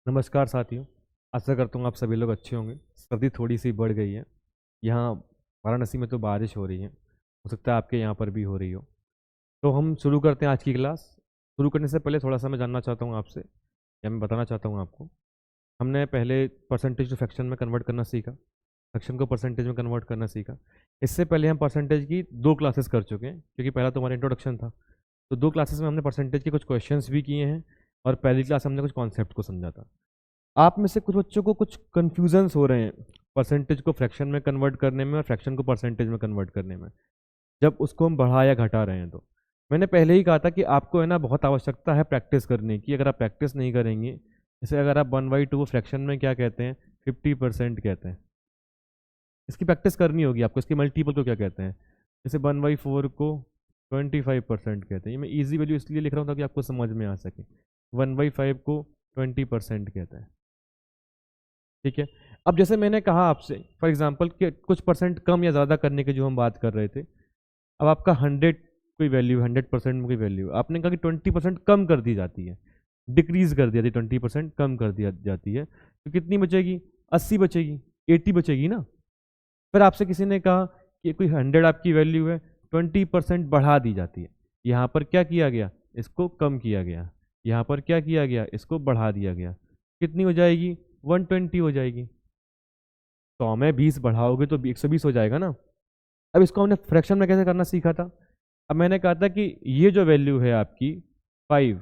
नमस्कार साथियों। आशा करता हूँ आप सभी लोग अच्छे होंगे। सर्दी थोड़ी सी बढ़ गई है। यहाँ वाराणसी में तो बारिश हो रही है, हो सकता है आपके यहाँ पर भी हो रही हो। तो हम शुरू करते हैं आज की क्लास। शुरू करने से पहले थोड़ा सा मैं जानना चाहता हूँ आपसे, या मैं बताना चाहता हूँ आपको। हमने पहले परसेंटेज टू फ्रैक्शन में कन्वर्ट करना सीखा, फ्रैक्शन को परसेंटेज में कन्वर्ट करना सीखा। इससे पहले हम परसेंटेज की 2 क्लासेस कर चुके हैं, क्योंकि पहला तो हमारा इंट्रोडक्शन था। तो 2 क्लासेस में हमने परसेंटेज के कुछ क्वेश्चंस भी किए हैं, और पहली क्लास हमने कुछ कॉन्सेप्ट को समझा था। आप में से कुछ बच्चों को कुछ कन्फ्यूजन्स हो रहे हैं परसेंटेज को फ्रैक्शन में कन्वर्ट करने में और फ्रैक्शन को परसेंटेज में कन्वर्ट करने में, जब उसको हम बढ़ा या घटा रहे हैं। तो मैंने पहले ही कहा था कि आपको है ना बहुत आवश्यकता है प्रैक्टिस करने की। अगर आप प्रैक्टिस नहीं करेंगे, जैसे अगर आप 1/2 को फ्रैक्शन में क्या कहते हैं, 50% कहते हैं। इसकी प्रैक्टिस करनी होगी आपको। इसके मल्टीपल को क्या कहते हैं, जैसे 1/4 को 25% कहते हैं। ये मैं ईजी वैल्यू इसलिए लिख रहा हूँ ताकि आपको समझ में आ सके। 1/5 को 20% कहते हैं। ठीक है। अब जैसे मैंने कहा आपसे फॉर एग्जांपल कि कुछ परसेंट कम या ज़्यादा करने की जो हम बात कर रहे थे। अब आपका 100 कोई वैल्यू, 100% में कोई वैल्यू, आपने कहा कि 20% कम कर दी जाती है, डिक्रीज कर दिया, 20% कम कर दिया जाती है, तो कितनी बचेगी? 80 बचेगी, 80 बचेगी ना। फिर आपसे किसी ने कहा कि कोई 100 आपकी वैल्यू है, 20% बढ़ा दी जाती है। यहाँ पर क्या किया गया? इसको कम किया गया। यहाँ पर क्या किया गया? इसको बढ़ा दिया गया। कितनी हो जाएगी? 120 हो जाएगी। 100 में 20 बढ़ाओगे तो 120 हो जाएगा ना। अब इसको हमने फ्रैक्शन में कैसे करना सीखा था। अब मैंने कहा था कि ये जो वैल्यू है आपकी 5,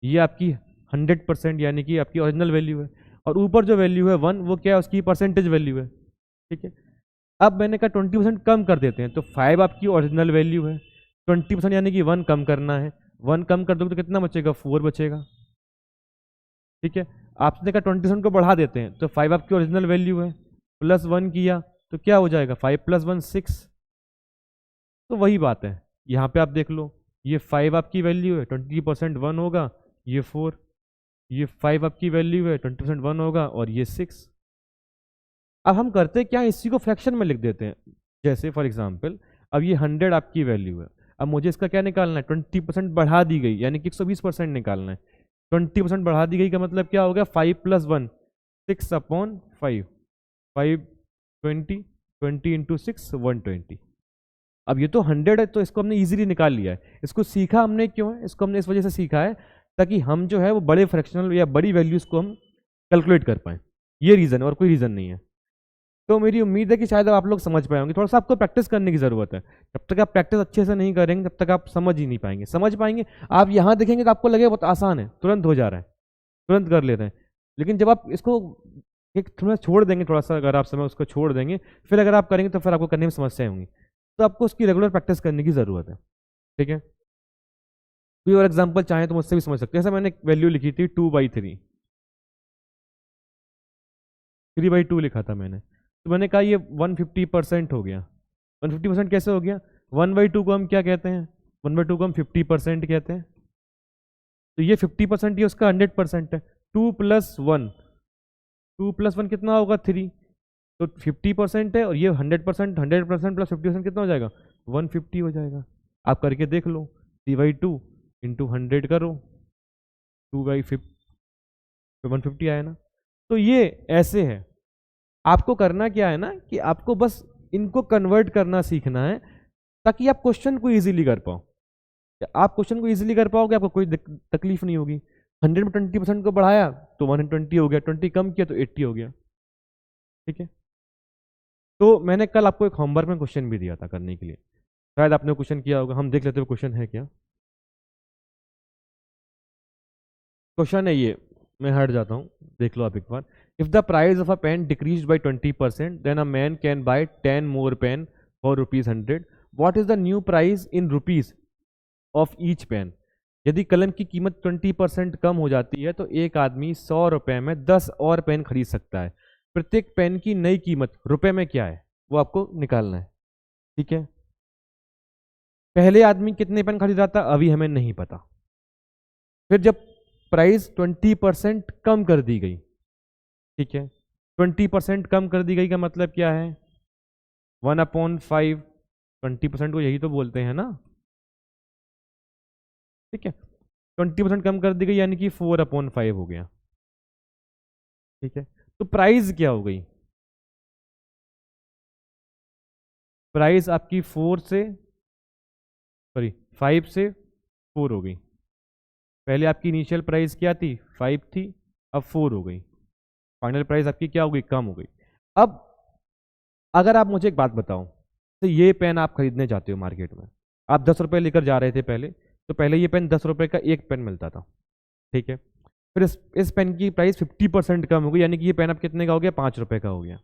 ये आपकी 100% यानी कि आपकी ओरिजिनल वैल्यू है, और ऊपर जो वैल्यू है 1, वो क्या है? उसकी परसेंटेज वैल्यू है। ठीक है। अब मैंने कहा 20% कम कर देते हैं, तो 5 आपकी ओरिजिनल वैल्यू है, 20% यानी कि 1 कम करना है। 1 कम कर दोगे तो कितना बचेगा? 4 बचेगा। ठीक है। आपने कहा 20% को बढ़ा देते हैं, तो 5 आपकी ओरिजिनल वैल्यू है, प्लस 1 किया तो क्या हो जाएगा? 5 + 1 6। तो वही बात है, यहाँ पे आप देख लो, ये 5 आपकी वैल्यू है, 20% 1 होगा, ये 4। ये 5 आपकी वैल्यू है, 20% 1 होगा, और ये 6। अब हम करते क्या, इसी को फ्रैक्शन में लिख देते हैं। जैसे फॉर एग्जाम्पल, अब ये 100 आपकी वैल्यू है। अब मुझे इसका क्या निकालना है? 20% बढ़ा दी गई, यानी कि 120% निकालना है। 20% बढ़ा दी गई का मतलब क्या हो गया? 5 + 1 6/5। 5 20, 20 × 6 120। अब ये तो 100 है, तो इसको हमने इजीली निकाल लिया है। इसको सीखा हमने क्यों है? इसको हमने इस वजह से सीखा है ताकि हम जो है वो बड़े फ्रैक्शनल या बड़ी वैल्यूज को हम कैलकुलेट कर पाए। ये रीज़न है, और कोई रीज़न नहीं है। तो मेरी उम्मीद है कि शायद आप लोग समझ पाए होंगे। थोड़ा सा आपको प्रैक्टिस करने की ज़रूरत है। जब तक आप प्रैक्टिस अच्छे से नहीं करेंगे तब तक आप समझ ही नहीं पाएंगे। समझ पाएंगे आप यहाँ देखेंगे तो आपको लगेगा बहुत आसान है, तुरंत हो जा रहा है, तुरंत कर ले रहे हैं। लेकिन जब आप इसको एक थोड़ा छोड़ देंगे, थोड़ा सा अगर आप समय उसको छोड़ देंगे, फिर अगर आप करेंगे तो फिर आपको करने में समस्याएं होंगी। तो आपको उसकी रेगुलर प्रैक्टिस करने की ज़रूरत है। ठीक है। कोई और एग्जाम्पल चाहें तो मुझसे भी समझ सकते हैं। जैसे मैंने वैल्यू लिखी थी 2/3, 3/2 लिखा था मैंने, तो मैंने कहा ये 150% हो गया। 150% कैसे हो गया? 1/2 को हम क्या कहते हैं? 1/2 को हम 50% कहते हैं। तो ये 50%, ये उसका 100% है। 2 + 1, 2 + 1 कितना होगा? 3। तो 50% है, और ये 100%, 100% + 50% कितना हो जाएगा? 150 हो जाएगा। आप करके देख लो, 3/2 × 100 करो, 2/50, 150 आया ना। तो ये ऐसे है। आपको करना क्या है ना, कि आपको बस इनको कन्वर्ट करना सीखना है, ताकि आप क्वेश्चन को इजीली कर पाओ। आप क्वेश्चन को इजीली कर पाओगे, आपको कोई तकलीफ नहीं होगी। 100 में 20% को बढ़ाया तो 120 हो गया, 20 कम किया तो 80 हो गया। ठीक है। तो मैंने कल आपको एक होमवर्क में क्वेश्चन भी दिया था करने के लिए, शायद आपने क्वेश्चन किया होगा। हम देख लेते हैं क्वेश्चन है क्या। क्वेश्चन है ये, मैं हट जाता हूँ, देख लो आप एक बार। If the price of a pen decreases by 20%, then a man can buy 10 more pen for ₹100। What is the new price in rupees of each pen? यदि कलम की कीमत 20% कम हो जाती है तो एक आदमी 100 रुपए में 10 और पेन खरीद सकता है। प्रत्येक पेन की नई कीमत रुपए में क्या है, वो आपको निकालना है। ठीक है। पहले आदमी कितने पेन खरीद रहा था, अभी हमें नहीं पता। फिर जब प्राइस 20% कम कर दी गई, ठीक है, 20% कम कर दी गई का मतलब क्या है? 1/5, 20% को यही तो बोलते हैं ना। ठीक है। 20% कम कर दी गई यानी कि 4/5 हो गया। ठीक है, तो प्राइस क्या हो गई? प्राइस आपकी 5 से 4 हो गई। पहले आपकी इनिशियल प्राइस क्या थी? 5 थी, अब 4 हो गई। फाइनल प्राइस आपकी क्या हो गई? कम हो गई। अब अगर आप मुझे एक बात बताओ, तो ये पेन आप खरीदने जाते हो मार्केट में, आप 10 रुपये लेकर जा रहे थे पहले, तो पहले ये पेन 10 रुपये का एक पेन मिलता था, ठीक है। फिर इस पेन की प्राइस 50% कम हो गई, यानी कि ये पेन अब कितने का हो गया? 5 रुपये का हो गया।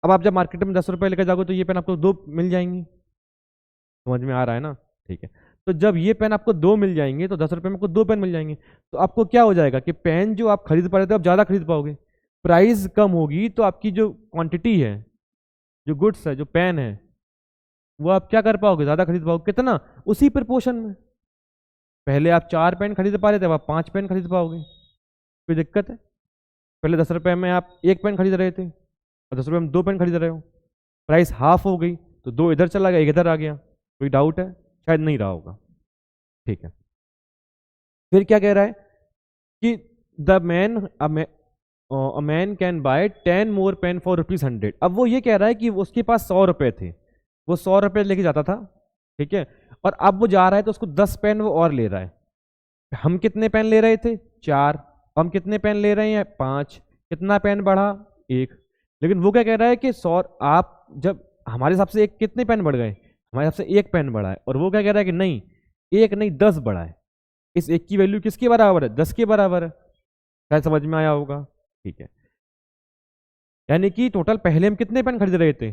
अब आप जब मार्केट में 10 रुपये लेकर जाओगे तो ये पेन आपको 2 मिल जाएंगी। समझ में आ रहा है ना? ठीक है, तो जब ये पेन आपको 2 मिल जाएंगे तो 10 रुपये में आपको 2 पेन मिल जाएंगे। तो आपको क्या हो जाएगा कि पेन जो आप खरीद पा रहे थे आप ज़्यादा खरीद पाओगे। प्राइस कम होगी तो आपकी जो क्वांटिटी है, जो गुड्स है, जो पेन है, वो आप क्या कर पाओगे? ज़्यादा खरीद पाओगे। कितना? उसी प्रपोर्शन में। पहले आप 4 पेन खरीद पा रहे थे, अब आप 5 पेन खरीद पाओगे। कोई दिक्कत है? पहले 10 रुपये में आप एक पेन खरीद रहे थे और 10 रुपये में 2 पेन खरीद रहे हो, प्राइस हाफ हो गई, तो 2 इधर चला गया, एक इधर आ गया। कोई डाउट है? शायद नहीं रहा होगा। ठीक है, फिर क्या कह रहा है कि the man a man can buy 10 more pen for ₹100। अब वो ये कह रहा है कि उसके पास 100 रुपये थे, वो 100 रुपये लेके जाता था, ठीक है, और अब वो जा रहा है तो उसको 10 पेन वो और ले रहा है। हम कितने पेन ले रहे थे? 4। हम कितने पेन ले रहे हैं? 5। कितना पेन बढ़ा? 1। लेकिन वो क्या कह रहा है कि 100, आप जब हमारे हिसाब से एक कितने पेन बढ़ गए? हमारे हिसाब से एक पेन बढ़ा है, और वो क्या कह रहा है कि नहीं, एक नहीं 10 बढ़ा है। इस एक की वैल्यू किसके बराबर है? 10 के बराबर है। शायद समझ में आया होगा। ठीक है, यानी कि टोटल पहले हम कितने पेन खरीद रहे थे?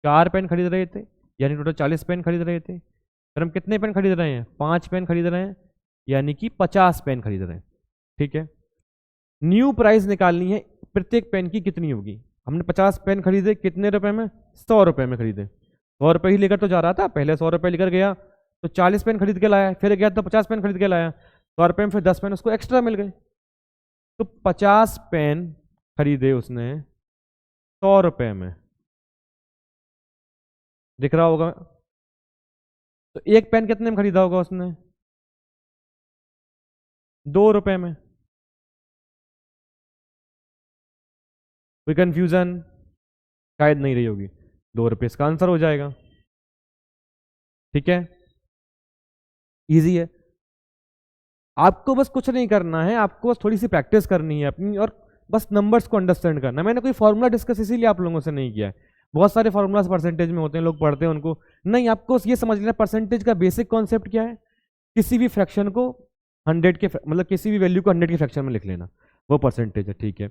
4 पेन खरीद रहे थे, यानी टोटल 40 पेन खरीद रहे थे। फिर हम कितने पेन खरीद रहे हैं? 5 पेन खरीद रहे हैं, यानी कि 50 पेन खरीद रहे हैं। ठीक है, न्यू प्राइस निकालनी है प्रत्येक पेन की कितनी होगी। हमने 50 पेन खरीदे, कितने रुपए में? 100 रुपए में खरीदे। 100 रुपये ही लेकर तो जा रहा था, पहले 100 रुपये लेकर गया तो 40 पेन खरीद के लाया, फिर गया तो 50 पेन खरीद के लाया, 100 रुपये में फिर 10 पेन उसको एक्स्ट्रा मिल गए। तो 50 पेन खरीदे उसने 100 रुपये में, दिख रहा होगा। तो एक पेन कितने में खरीदा होगा उसने? 2 रुपये में। कोई कंफ्यूजन? शायद नहीं रही होगी। 2 रुपये इसका आंसर हो जाएगा। ठीक है, इजी है। आपको बस कुछ नहीं करना है, आपको बस थोड़ी सी प्रैक्टिस करनी है अपनी, और बस नंबर्स को अंडरस्टैंड करना है। मैंने कोई फॉर्मूला डिस्कस इसीलिए आप लोगों से नहीं किया है। बहुत सारे फॉर्मूलाज परसेंटेज में होते हैं, लोग पढ़ते हैं उनको नहीं। आपको ये समझ लेना परसेंटेज का बेसिक कॉन्सेप्ट क्या है। किसी भी फ्रैक्शन को 100 के मतलब किसी भी वैल्यू को 100 के फ्रैक्शन में लिख लेना, वो परसेंटेज है। ठीक है,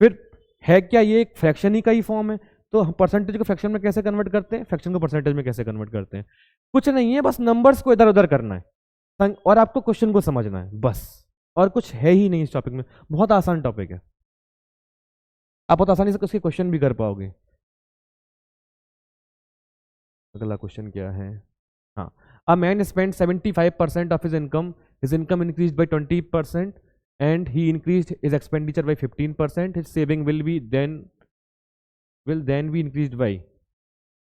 फिर है क्या, ये एक फ्रैक्शन ही का ही फॉर्म है, तो हम परसेंटेज को फ्रैक्शन में कैसे कन्वर्ट करते हैं, फ्रैक्शन को परसेंटेज में कैसे कन्वर्ट करते हैं। कुछ नहीं है, बस नंबर्स को इधर उधर करना है और आपको क्वेश्चन को समझना है बस, और कुछ है ही नहीं इस टॉपिक में। बहुत आसान टॉपिक है, आप बहुत आसानी से उसके क्वेश्चन भी कर पाओगे। अगला क्वेश्चन क्या है? हाँ, a man spend 75% of his income increase by 20% and he increase his expenditure by 15%, his saving will then be increase by.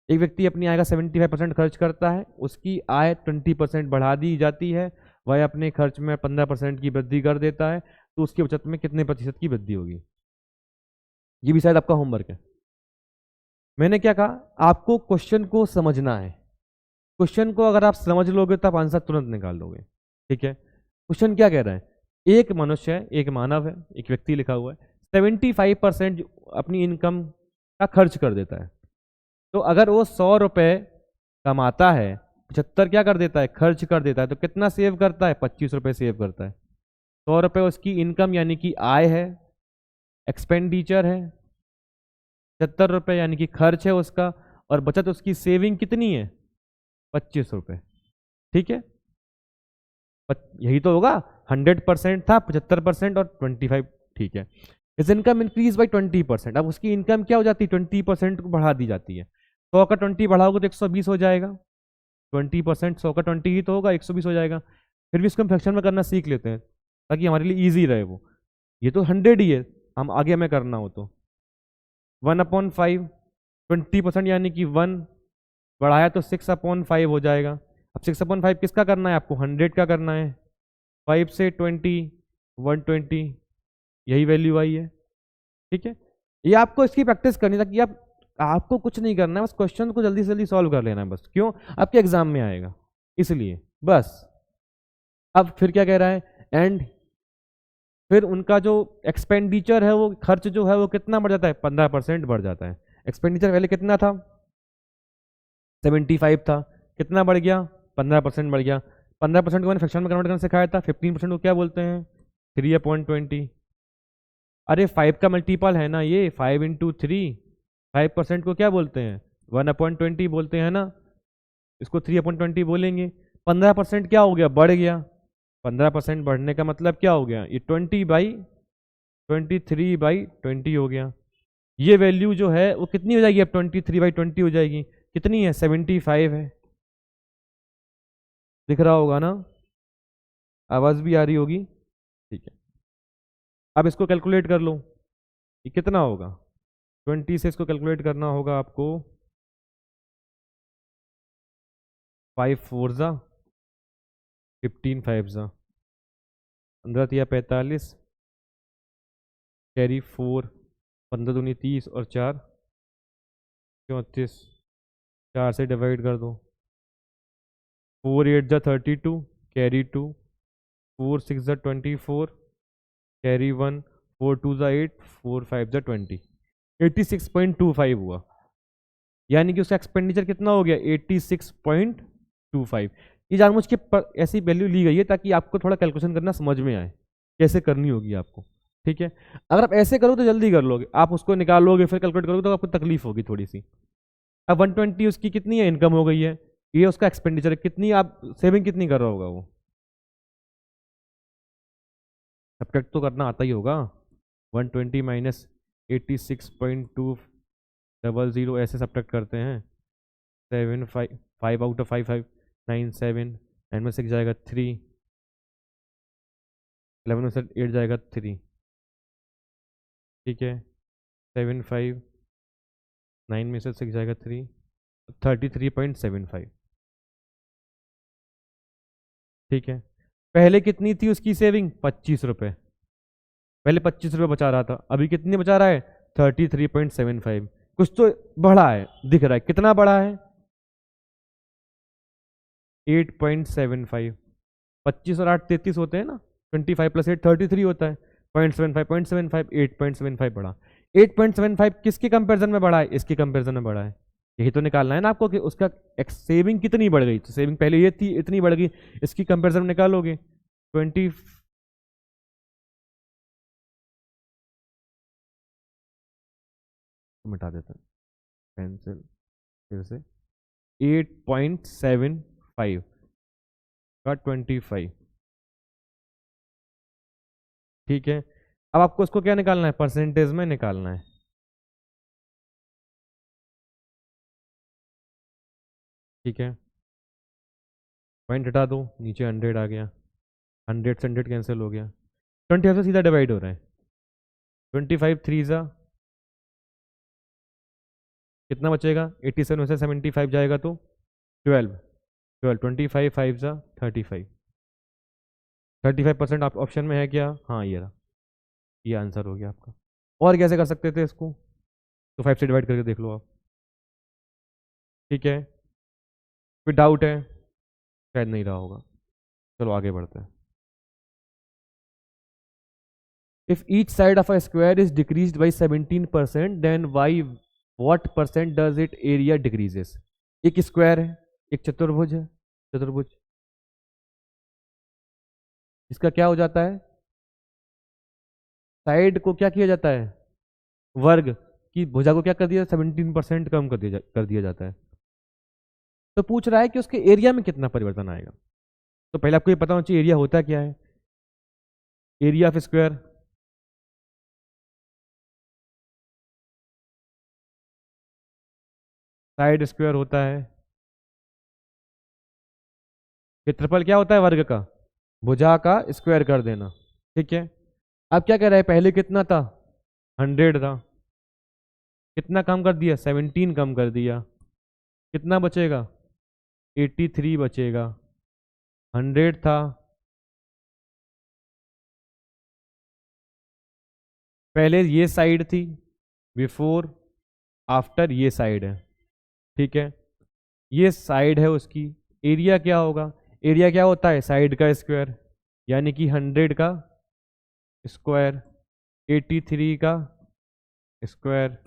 एक व्यक्ति अपनी आय का 75% खर्च करता है, उसकी आय 20% बढ़ा दी जाती है, वह अपने खर्च में 15% की वृद्धि कर देता है, तो उसकी बचत में कितने प्रतिशत की वृद्धि होगी? ये भी शायद आपका होमवर्क है। मैंने क्या कहा, आपको क्वेश्चन को समझना है। क्वेश्चन को अगर आप समझ लोगे तो आप आंसर तुरंत निकाल लोगे। ठीक है, क्वेश्चन क्या कह रहा है? एक मनुष्य है, एक मानव है, एक व्यक्ति लिखा हुआ है, 75% अपनी इनकम का खर्च कर देता है। तो अगर वो 100 रुपये कमाता है, 75 क्या कर देता है? खर्च कर देता है, तो कितना सेव करता है? 25 रुपये सेव करता है। 100 रुपये उसकी इनकम यानी कि आय है, एक्सपेंडिचर है 75 रुपये यानी कि खर्च है उसका, और बचत उसकी सेविंग कितनी है? 25 रुपये। ठीक है, यही तो होगा। 100% था, 75% और 25। ठीक है, इस इनकम इंक्रीज बाई 20%। अब उसकी इनकम क्या हो जाती है? 20% को बढ़ा दी जाती है। 100 का 20 बढ़ाओगे तो 120 हो जाएगा। 20%, 100 का 20 ही तो होगा, 120 हो जाएगा। फिर भी इसको हम फ्रैक्शन में करना सीख लेते हैं ताकि हमारे लिए ईजी रहे वो। ये तो 100 ही है, हम आगे हमें करना हो तो 1/5, 20% यानी कि 1 बढ़ाया तो 6/5 हो जाएगा। अब 6/5 किसका करना है आपको? 100 का करना है। 5 से 20, 120, यही वैल्यू आई है। ठीक है, ये आपको इसकी प्रैक्टिस करनी ताकि आपको कुछ नहीं करना है, बस क्वेश्चन को जल्दी से जल्दी सॉल्व कर लेना है बस। क्यों? आपके एग्जाम में आएगा, इसलिए बस। अब फिर क्या कह रहा है? एंड फिर उनका जो एक्सपेंडिचर है, वो खर्च जो है वो कितना बढ़ जाता है? 15% बढ़ जाता है। एक्सपेंडिचर पहले कितना था? 75 था, कितना बढ़ गया? 15% बढ़ गया। 15% को मैंने फ्रैक्शन में कन्वर्ट करना सिखाया था। 15% को क्या बोलते हैं? 3/20। अरे 5 का मल्टीपल है ना ये, 5 × 3। 5% को क्या बोलते हैं? 1/20 बोलते हैं ना, इसको 3/20 बोलेंगे। 15% क्या हो गया? बढ़ गया। 15% बढ़ने का मतलब क्या हो गया? ये 20/23/20 हो गया। ये वैल्यू जो है वो कितनी हो जाएगी? अब 23/20 हो जाएगी। कितनी है? 75 है। दिख रहा होगा ना? आवाज भी आ रही होगी। ठीक है, अब इसको कैलकुलेट कर लो, ये कितना होगा? 20 से इसको कैलकुलेट करना होगा आपको। 5 4 जा 15, 5 जा 15 या 45, कैरी 4, 15 दूनी 30 और 4 34, 4 से डिवाइड कर दो। 4 8 जा 32, कैरी 2, 4 6 जा 24, कैरी 1, 4 2 जा 8, 4 5 जा 20। 86.25 हुआ, यानी कि उसका एक्सपेंडिचर कितना हो गया? 86.25। ये जानबूझ के ऐसी वैल्यू ली गई है ताकि आपको थोड़ा कैलकुलेशन करना समझ में आए, कैसे करनी होगी आपको। ठीक है, अगर आप ऐसे करो तो जल्दी कर लोगे, आप उसको निकालोगे फिर कैलकुलेट करोगे तो आपको तकलीफ होगी थोड़ी सी। अब 120 उसकी कितनी है? इनकम हो गई है। ये उसका एक्सपेंडिचर है, कितनी आप सेविंग कितनी कर रहा होगा वो? सब्ट्रैक्ट तो करना आता ही होगा। 120 माइनस 86.200 ऐसे सब्ट्रैक्ट करते हैं। 7 5 5 आउट ऑफ 5 5 9 7, 9 में 6 जाएगा 3, 11 में से 8 जाएगा 3। ठीक है, 7 5 9 में से 6 जाएगा 3, 33.75। ठीक है, पहले कितनी थी उसकी सेविंग? 25 रुपये। पहले 25 रुपये बचा रहा था, अभी कितनी बचा रहा है? 33.75। कुछ तो बढ़ा है, दिख रहा है। कितना बढ़ा है? 8.75। 25 और 8 33 होते हैं ना, 25 + 8 33 होता है। 0.75 8.75 बढ़ा। 8.75 किसके कंपैरिजन में बढ़ा है? इसके कंपैरिजन में बढ़ा है। यही तो निकालना है ना आपको कि उसका सेविंग कितनी बढ़ गई। तो सेविंग पहले ये थी, इतनी बढ़ गई, इसकी कंपैरिजन निकालोगे 20। मिटा देते हैं पेंसिल फिर से। 8.75 का 25। ठीक है, अब आपको उसको क्या निकालना है? परसेंटेज में निकालना है। ठीक है, पॉइंट हटा दो, नीचे 100 आ गया। 100 से 100 कैंसिल हो गया। 25 से सीधा डिवाइड हो रहा है। 25 3 जा कितना बचेगा? 87 में से 75 जाएगा तो 12, 12 25 5 जा 35। 35% आप ऑप्शन में है क्या? हाँ, ये रहा, ये आंसर हो गया आपका। और कैसे कर सकते थे इसको? तो 5 से डिवाइड करके देख लो आप। ठीक है, फिर डाउट है? शायद नहीं रहा होगा, चलो आगे बढ़ते हैं। If each side of a square is decreased by 17%, then why what percent does it area decreases? एक स्क्वायर है, एक चतुर्भुज है, चतुर्भुज, इसका क्या हो जाता है? साइड को क्या किया जाता है? वर्ग की भुजा को क्या कर दिया? 17% कम कर दिया जाता है। तो पूछ रहा है कि उसके एरिया में कितना परिवर्तन आएगा। तो पहले आपको ये पता होना चाहिए एरिया होता क्या है। Area of square, side square होता है। क्षेत्रफल क्या होता है? वर्ग का, भुजा का स्क्वायर कर देना। ठीक है, अब क्या कह रहा है? पहले कितना था? 100 था, कितना कम कर दिया? 17 कम कर दिया। कितना बचेगा? 83 बचेगा। 100 था, पहले ये साइड थी, बिफोर आफ्टर ये साइड है, ठीक है। ये साइड है उसकी, एरिया क्या होगा, एरिया क्या होता है, साइड का स्क्वायर, यानी कि 100 का स्क्वायर, 83 का स्क्वायर,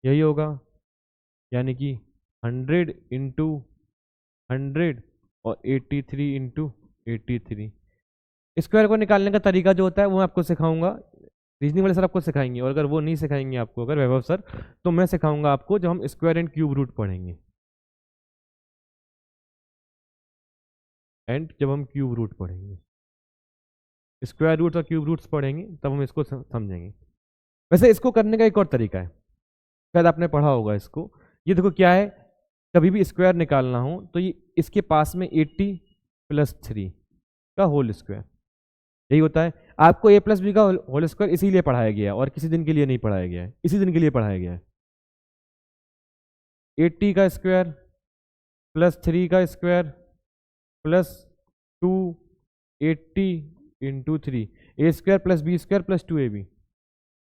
यही होगा, यानी कि 100 इंटू 100 और 83 इंटू 83। स्क्वायर को निकालने का तरीका जो होता है वो मैं आपको सिखाऊंगा, रीजनिंग वाले सर आपको सिखाएंगे, और अगर वो नहीं सिखाएंगे आपको, अगर वैभव सर, तो मैं सिखाऊंगा आपको जब हम स्क्वायर एंड क्यूब रूट पढ़ेंगे, एंड जब हम क्यूब रूट पढ़ेंगे, स्क्वायर रूट और क्यूब रूट्स पढ़ेंगे तब हम इसको समझेंगे। वैसे इसको करने का एक और तरीका है, शायद आपने पढ़ा होगा इसको। ये देखो क्या है, कभी भी स्क्वायर निकालना हो तो ये इसके पास में 80 + 3 का होल स्क्वायर, यही होता है। आपको a + b का होल स्क्वायर इसीलिए पढ़ाया गया है और किसी दिन के लिए नहीं पढ़ाया गया है, इसी दिन के लिए पढ़ाया गया है। 80 का स्क्वायर + 3 का square + 280 into 3, a² + b² + 2ab।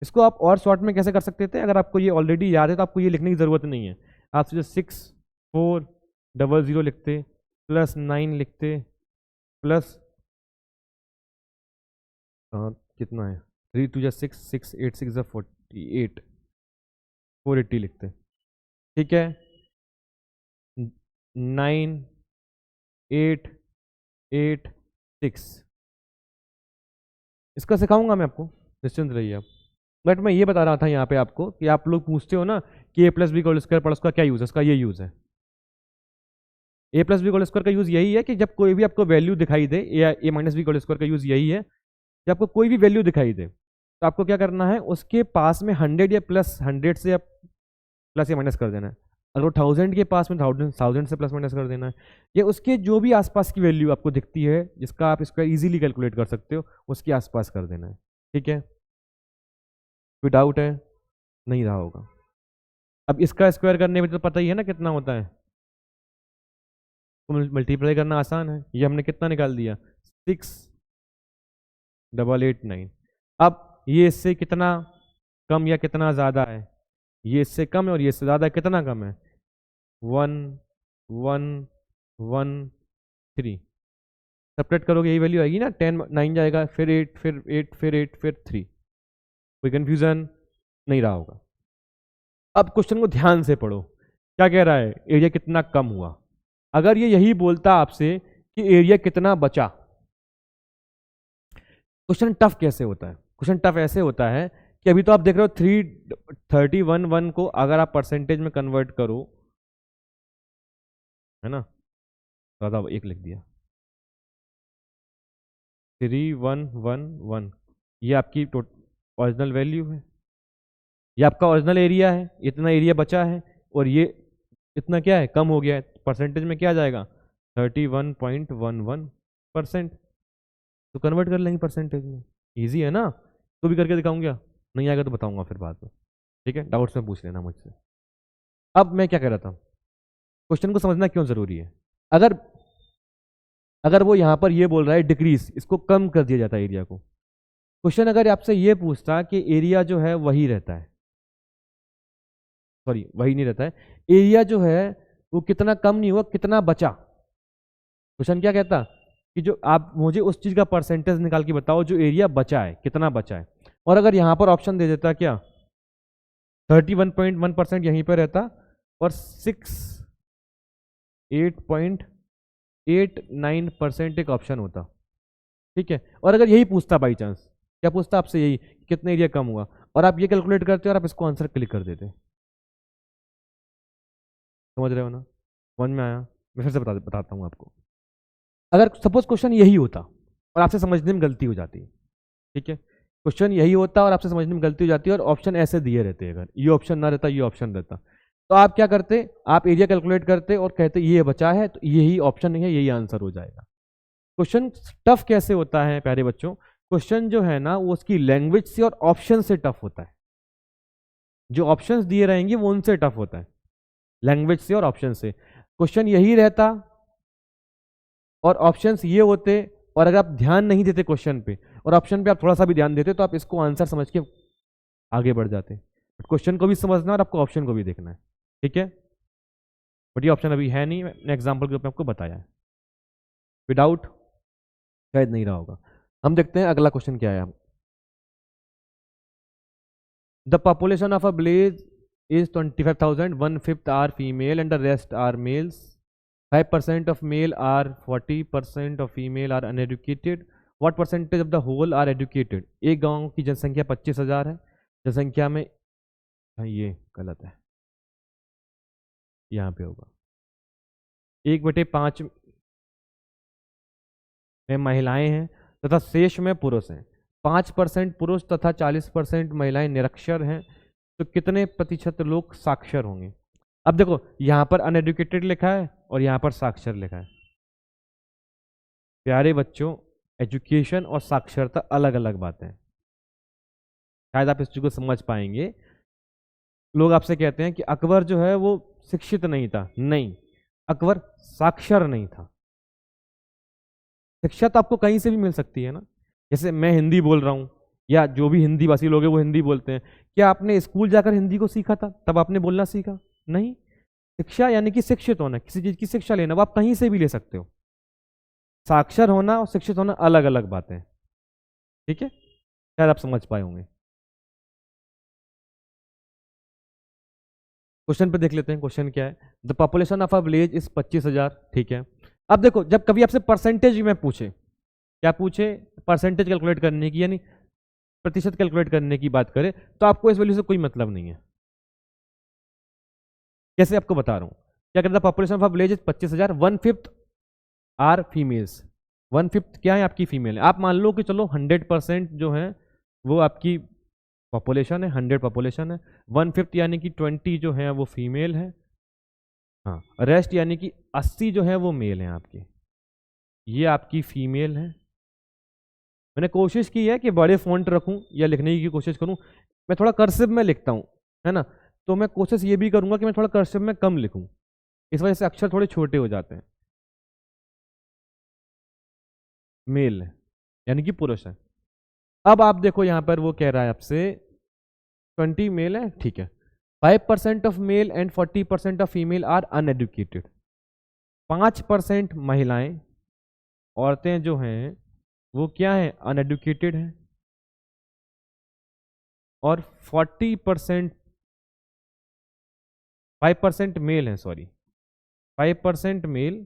इसको आप और शॉर्ट में कैसे कर सकते थे, अगर आपको ये ऑलरेडी याद है तो आपको ये लिखने की ज़रूरत नहीं है। आप सीधे 6400 लिखते, +9 लिखते, प्लस कितना है, 3 2 6 6 8 6 48, 480 लिखते, ठीक है। 9 8 8 6, इसका सिखाऊंगा मैं आपको, निश्चिंत रहिए आप। बट मैं ये बता रहा था यहाँ पे आपको कि आप लोग पूछते हो ना कि a + b का स्क्वायर पर उसका क्या यूज़ है, इसका ये यूज़ है। a + b का स्क्वायर का यूज़ यही है कि जब कोई भी आपको वैल्यू दिखाई दे, या a - b का स्क्वायर का यूज़ यही है, जब आपको कोई भी वैल्यू दिखाई दे तो आपको क्या करना है, उसके पास में 100 या +100 से प्लस या माइनस कर देना है। अगर वो 1000 के पास में 1000 से प्लस माइनस कर देना है, या उसके जो भी आसपास की वैल्यू आपको दिखती है जिसका आप इसका इजीली कैलकुलेट कर सकते हो, उसके आसपास कर देना है, ठीक है। कोई डाउट है, नहीं रहा होगा। अब इसका स्क्वायर करने में तो पता ही है ना कितना होता है, तो मल्टीप्लाई करना आसान है। ये हमने कितना निकाल दिया, 6889। अब ये इससे कितना कम या कितना ज़्यादा है, ये इससे कम है और ये इससे ज़्यादा है, कितना कम है, 1 1 1 3। सेपरेट करोगे यही वैल्यू आएगी ना, 10 9 जाएगा, फिर 8 फिर 8 फिर 8 फिर 3। कोई कंफ्यूजन नहीं रहा होगा। अब क्वेश्चन को ध्यान से पढ़ो, क्या कह रहा है, एरिया कितना कम हुआ। अगर ये यही बोलता आपसे कि एरिया कितना बचा, क्वेश्चन टफ कैसे होता है, क्वेश्चन टफ ऐसे होता है कि अभी तो आप देख रहे हो 331 को अगर आप परसेंटेज में कन्वर्ट करो, है ना, ज़्यादा एक लिख दिया, 3111, ये आपकी ओरिजिनल वैल्यू है, ये आपका ओरिजिनल एरिया है, इतना एरिया बचा है, और ये इतना क्या है, कम हो गया है, परसेंटेज में क्या आ जाएगा, 31.11%। तो कन्वर्ट कर लेंगे परसेंटेज में, इजी है ना। तो भी करके दिखाऊंगा, नहीं आएगा तो बताऊंगा फिर बाद में, ठीक है। डाउट्स में पूछ लेना मुझसे। अब मैं क्या कह रहा था, क्वेश्चन को समझना क्यों जरूरी है। अगर अगर वो यहाँ पर ये बोल रहा है डिक्रीज, इसको कम कर दिया जाता है एरिया को। क्वेश्चन अगर आपसे ये पूछता कि एरिया जो है वही रहता है, सॉरी वही नहीं रहता है, एरिया जो है वो कितना कम नहीं हुआ, कितना बचा। क्वेश्चन क्या कहता कि जो आप मुझे उस चीज का परसेंटेज निकाल के बताओ जो एरिया बचा है, कितना बचा है। और अगर यहाँ पर ऑप्शन दे देता क्या, 31.1% यहीं पर रहता, और 8.89% एक ऑप्शन होता, ठीक है। और अगर यही पूछता बाई चांस, क्या पूछता आपसे, यही कितना एरिया कम हुआ, और आप ये कैलकुलेट करते और आप इसको आंसर क्लिक कर देते। समझ रहे हो ना, समझ में आया। मैं फिर से बताता हूँ आपको। अगर सपोज क्वेश्चन यही होता और आपसे समझने में गलती हो जाती, ठीक है, क्वेश्चन यही होता और आपसे समझने में गलती हो जाती है और ऑप्शन ऐसे दिए रहते, अगर ये ऑप्शन ना रहता, ये ऑप्शन रहता, तो आप क्या करते, आप एरिया कैलकुलेट करते और कहते ये बचा है तो यही ऑप्शन है, यही आंसर हो जाएगा। क्वेश्चन टफ कैसे होता है प्यारे बच्चों, क्वेश्चन जो है ना वो उसकी लैंग्वेज से और ऑप्शन से टफ होता है। जो ऑप्शंस दिए रहेंगे वो उनसे टफ होता है, लैंग्वेज से और ऑप्शन से। क्वेश्चन यही रहता और ऑप्शंस ये होते और अगर आप ध्यान नहीं देते क्वेश्चन पे और ऑप्शन पे आप थोड़ा सा भी ध्यान देते तो आप इसको आंसर समझ के आगे बढ़ जाते। क्वेश्चन को भी समझना है और आपको ऑप्शन को भी देखना है, ठीक है। बट ये ऑप्शन अभी है नहीं, मैंने एग्जाम्पल के रूप में आपको बताया है। विदाउट शायद नहीं रहा होगा। हम देखते हैं अगला क्वेश्चन क्या है। The population of a village is 25,000, 1/5 are female and the rest are males. 5% of male are 40% of female are uneducated. What percentage of the whole are educated? एक गांव की जनसंख्या 25,000 है। जनसंख्या में ये गलत है, यहाँ पे होगा 1/5 में महिलाएं हैं तथा शेष में पुरुष हैं। 5% पुरुष तथा 40% महिलाएं निरक्षर हैं, तो कितने प्रतिशत लोग साक्षर होंगे? अब देखो यहां पर अनएडुकेटेड लिखा है और यहां पर साक्षर लिखा है। प्यारे बच्चों, एजुकेशन और साक्षरता अलग अलग बातें हैं। शायद आप इस चीज को समझ पाएंगे। लोग आपसे कहते हैं कि अकबर जो है वो शिक्षित नहीं था। नहीं, अकबर साक्षर नहीं था। शिक्षा तो आपको कहीं से भी मिल सकती है ना। जैसे मैं हिंदी बोल रहा हूं या जो भी हिंदी भाषी लोग हैं वो हिंदी बोलते हैं, क्या आपने स्कूल जाकर हिंदी को सीखा था तब आपने बोलना सीखा? नहीं। शिक्षा यानी कि शिक्षित होना, किसी चीज की शिक्षा लेना, वो आप कहीं से भी ले सकते हो। साक्षर होना और शिक्षित होना अलग अलग बातें हैं, ठीक है। शायद आप समझ पाए होंगे। क्वेश्चन पे देख लेते हैं। क्वेश्चन क्या है? The population of a village is 25,000, ठीक है। अब देखो जब कभी आपसे परसेंटेज में पूछे, क्या पूछे? परसेंटेज कैलकुलेट करने की यानी प्रतिशत कैलकुलेट करने की बात करें, तो आपको इस वैल्यू से कोई मतलब नहीं है। कैसे आपको बता रहा हूं। क्या कहता है? Population of village 25,000, 1/5 are females. 1/5 क्या है? आपकी फीमेल है। आप मान लो कि चलो 100% जो है वो आपकी पॉपुलेशन है, 100 पॉपुलेशन है। 1/5 यानी कि 20 जो है वो फीमेल है, हाँ। रेस्ट यानी कि 80 जो है वो मेल है आपके। ये आपकी फीमेल है। मैंने कोशिश की है कि बड़े फॉन्ट रखूं या लिखने की कोशिश करूं। मैं थोड़ा कर्सिव में लिखता हूं, है ना, तो मैं कोशिश ये भी करूंगा कि मैं थोड़ा कर्सिव में कम लिखूं, इस वजह से अक्षर थोड़े छोटे हो जाते हैं। मेल है यानी कि पुरुष है। अब आप देखो यहां पर वो कह रहा है आपसे 20 मेल है, ठीक है। 5% of male and 40% of female are uneducated. 5% महिलाएं, औरतें जो हैं वो क्या है? अनएडुकेटेड हैं। और 40% 5% मेल है, सॉरी 5% मेल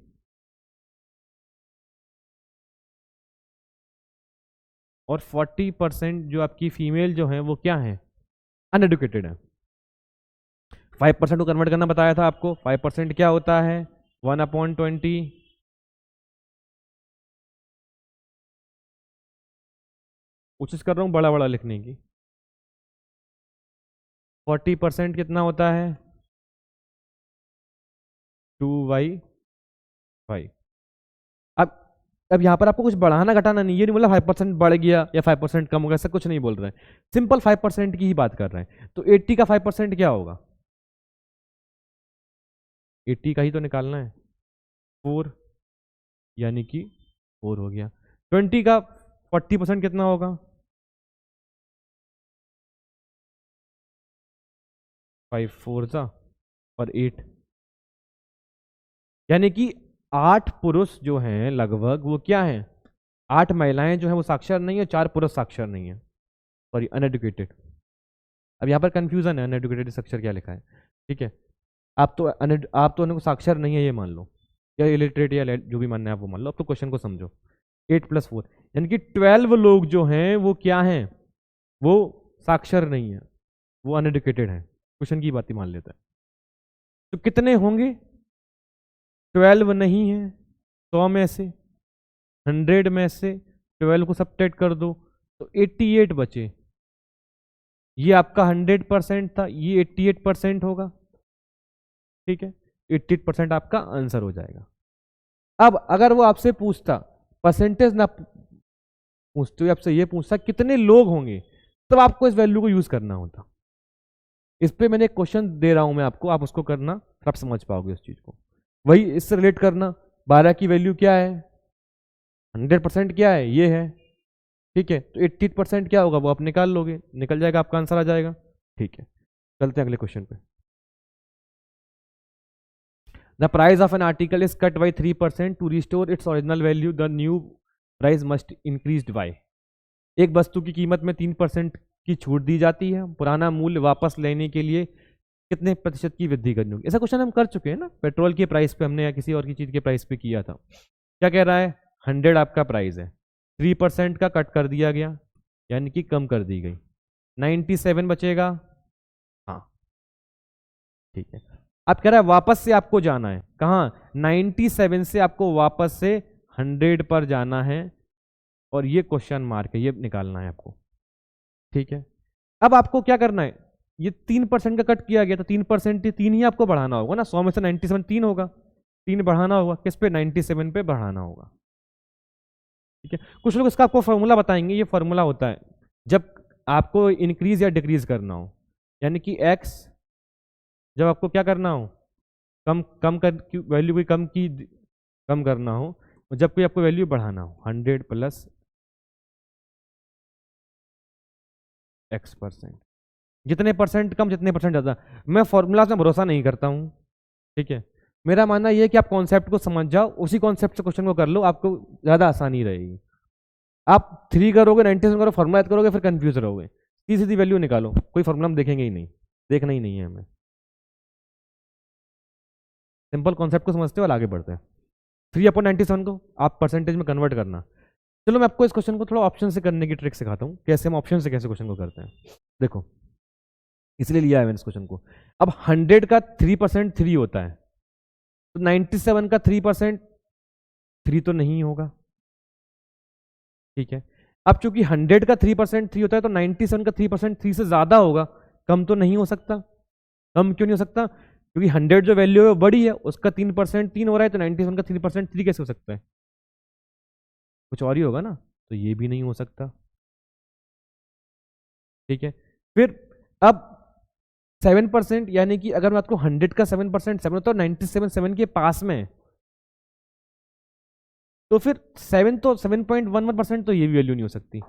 और 40% जो आपकी फीमेल जो है वो क्या है? अनएडुकेटेड है। 5% को कन्वर्ट करना बताया था आपको। 5% क्या होता है? 1/20। कोशिश कर रहा हूं बड़ा बड़ा लिखने की। 40% कितना होता है? 2/5। अब यहां पर आपको कुछ बढ़ाना घटाना नहीं, ये नहीं बोला 5% बढ़ गया या 5% कम हो गया, ऐसा कुछ नहीं बोल रहे हैं। सिंपल 5% की ही बात कर रहे हैं। तो 80 का 5% क्या होगा? 80 का ही तो निकालना है। 4 यानी कि 4 हो गया। 20 का 40% कितना होगा? 5 4 सा और 8, यानी कि 8 पुरुष जो हैं लगभग वो क्या हैं? 8 महिलाएं जो हैं वो साक्षर नहीं है, 4 पुरुष साक्षर नहीं है, सॉरी अनएडुकेटेड। अब यहाँ पर कंफ्यूजन है, अनएडुकेटेड साक्षर क्या लिखा है, ठीक है। आप तो उनको साक्षर नहीं है ये मान लो, या इलिटरेट या जो भी मानना है आप वो मान लो। अब तो क्वेश्चन को समझो। 8 + 4 यानी कि 12 लोग जो हैं वो क्या हैं? वो साक्षर नहीं है, वो अनएडुकेटेड हैं। क्वेश्चन की बात ही मान लेते हैं। तो कितने होंगे? 12 नहीं है। 100 में से, 100 में से 12 को सब्ट्रैक्ट कर दो तो 88 बचे। ये आपका 100% था, ये 88% होगा, ठीक है। 88% आपका आंसर हो जाएगा। अब अगर वो आपसे पूछता, परसेंटेज ना पूछते हुए आपसे ये पूछता कितने लोग होंगे, तब आपको इस वैल्यू को यूज करना होता। इस पे मैंने एक क्वेश्चन दे रहा हूं मैं आपको, आप उसको करना, फिर आप समझ पाओगे उस चीज को। वही इससे रिलेट करना। 12 की वैल्यू क्या है? 100% क्या है, ये है, ठीक है। तो 80% क्या होगा वो आप निकाल लोगे, निकल जाएगा, आपका आंसर आ जाएगा, ठीक है। चलते हैं अगले क्वेश्चन पे। The price of an article is cut by 3% to restore its original value, the new price must increase by. एक वस्तु की कीमत में 3% की छूट दी जाती है, पुराना मूल्य वापस लेने के लिए कितने प्रतिशत की वृद्धि करनी होगी। ऐसा क्वेश्चन हम कर चुके हैं ना, पेट्रोल के प्राइस पे हमने या किसी और की चीज़ के प्राइस पे किया था। क्या कह रहा है, 100 आपका प्राइस है, 3% का कट कर दिया गया, यानी कि कम कर दी गई, 97 बचेगा। हाँ ठीक है। आप कह रहा है वापस से आपको जाना है, कहाँ, 97 से आपको वापस से 100 पर जाना है, और ये क्वेश्चन मार्क है, ये निकालना है आपको, ठीक है। अब आपको क्या करना है, ये 3% का कट किया गया, तो 3% 3 ही आपको बढ़ाना होगा ना, 100 में से 97 3 होगा, 3 बढ़ाना होगा, किस पे, 97 पे बढ़ाना होगा, ठीक है। कुछ लोग इसका आपको फॉर्मूला बताएंगे, ये फॉर्मूला होता है जब आपको इंक्रीज या डिक्रीज करना हो, यानी कि एक्स जब आपको क्या करना हो, कम कम कर वैल्यू कोई कम करना हो, और जब कोई आपको वैल्यू बढ़ाना हो, 100 प्लस x%, जितने परसेंट कम जितने परसेंट ज़्यादा। मैं फॉर्मूला से भरोसा नहीं करता हूँ, ठीक है। मेरा मानना यह है कि आप कॉन्सेप्ट को समझ जाओ, उसी कॉन्सेप्ट से क्वेश्चन को कर लो, आपको ज़्यादा आसानी रहेगी। आप 3 करोगे, 97 करो, फॉर्मूला याद करोगे, फिर कंफ्यूज रहोगे। सीधी सीधी वैल्यू निकालो, कोई फॉर्मूला हम देखेंगे ही नहीं, देखना ही नहीं है हमें। सिंपल कॉन्सेप्ट को समझते हो, आगे बढ़ते हैं। 3/97 को आप परसेंटेज में कन्वर्ट करना। चलो मैं आपको इस क्वेश्चन को थोड़ा ऑप्शन से करने की ट्रिक सिखाता हूँ, कैसे हम ऑप्शन से कैसे क्वेश्चन को करते हैं। देखो, इसलिए लिया है मैंने इस क्वेश्चन को। अब 100 का 3% 3 होता है, तो 97 का 3% 3 तो नहीं होगा, ठीक है। अब चूंकि 100 का 3% 3 होता है, तो 97 का 3% 3 से ज्यादा होगा, कम तो नहीं हो सकता। कम क्यों नहीं हो सकता, क्योंकि 100 जो वैल्यू है वो बड़ी है, उसका 3% 3 हो रहा है, तो 97 का 3% 3 कैसे हो सकता है, कुछ और ही होगा ना, तो ये भी नहीं हो सकता, ठीक है। फिर अब 7%, यानी कि अगर मैं आपको 100 का 7% 7 होता है, 97 7 के पास में, तो फिर 7.11% तो ये भी वैल्यू नहीं हो सकती,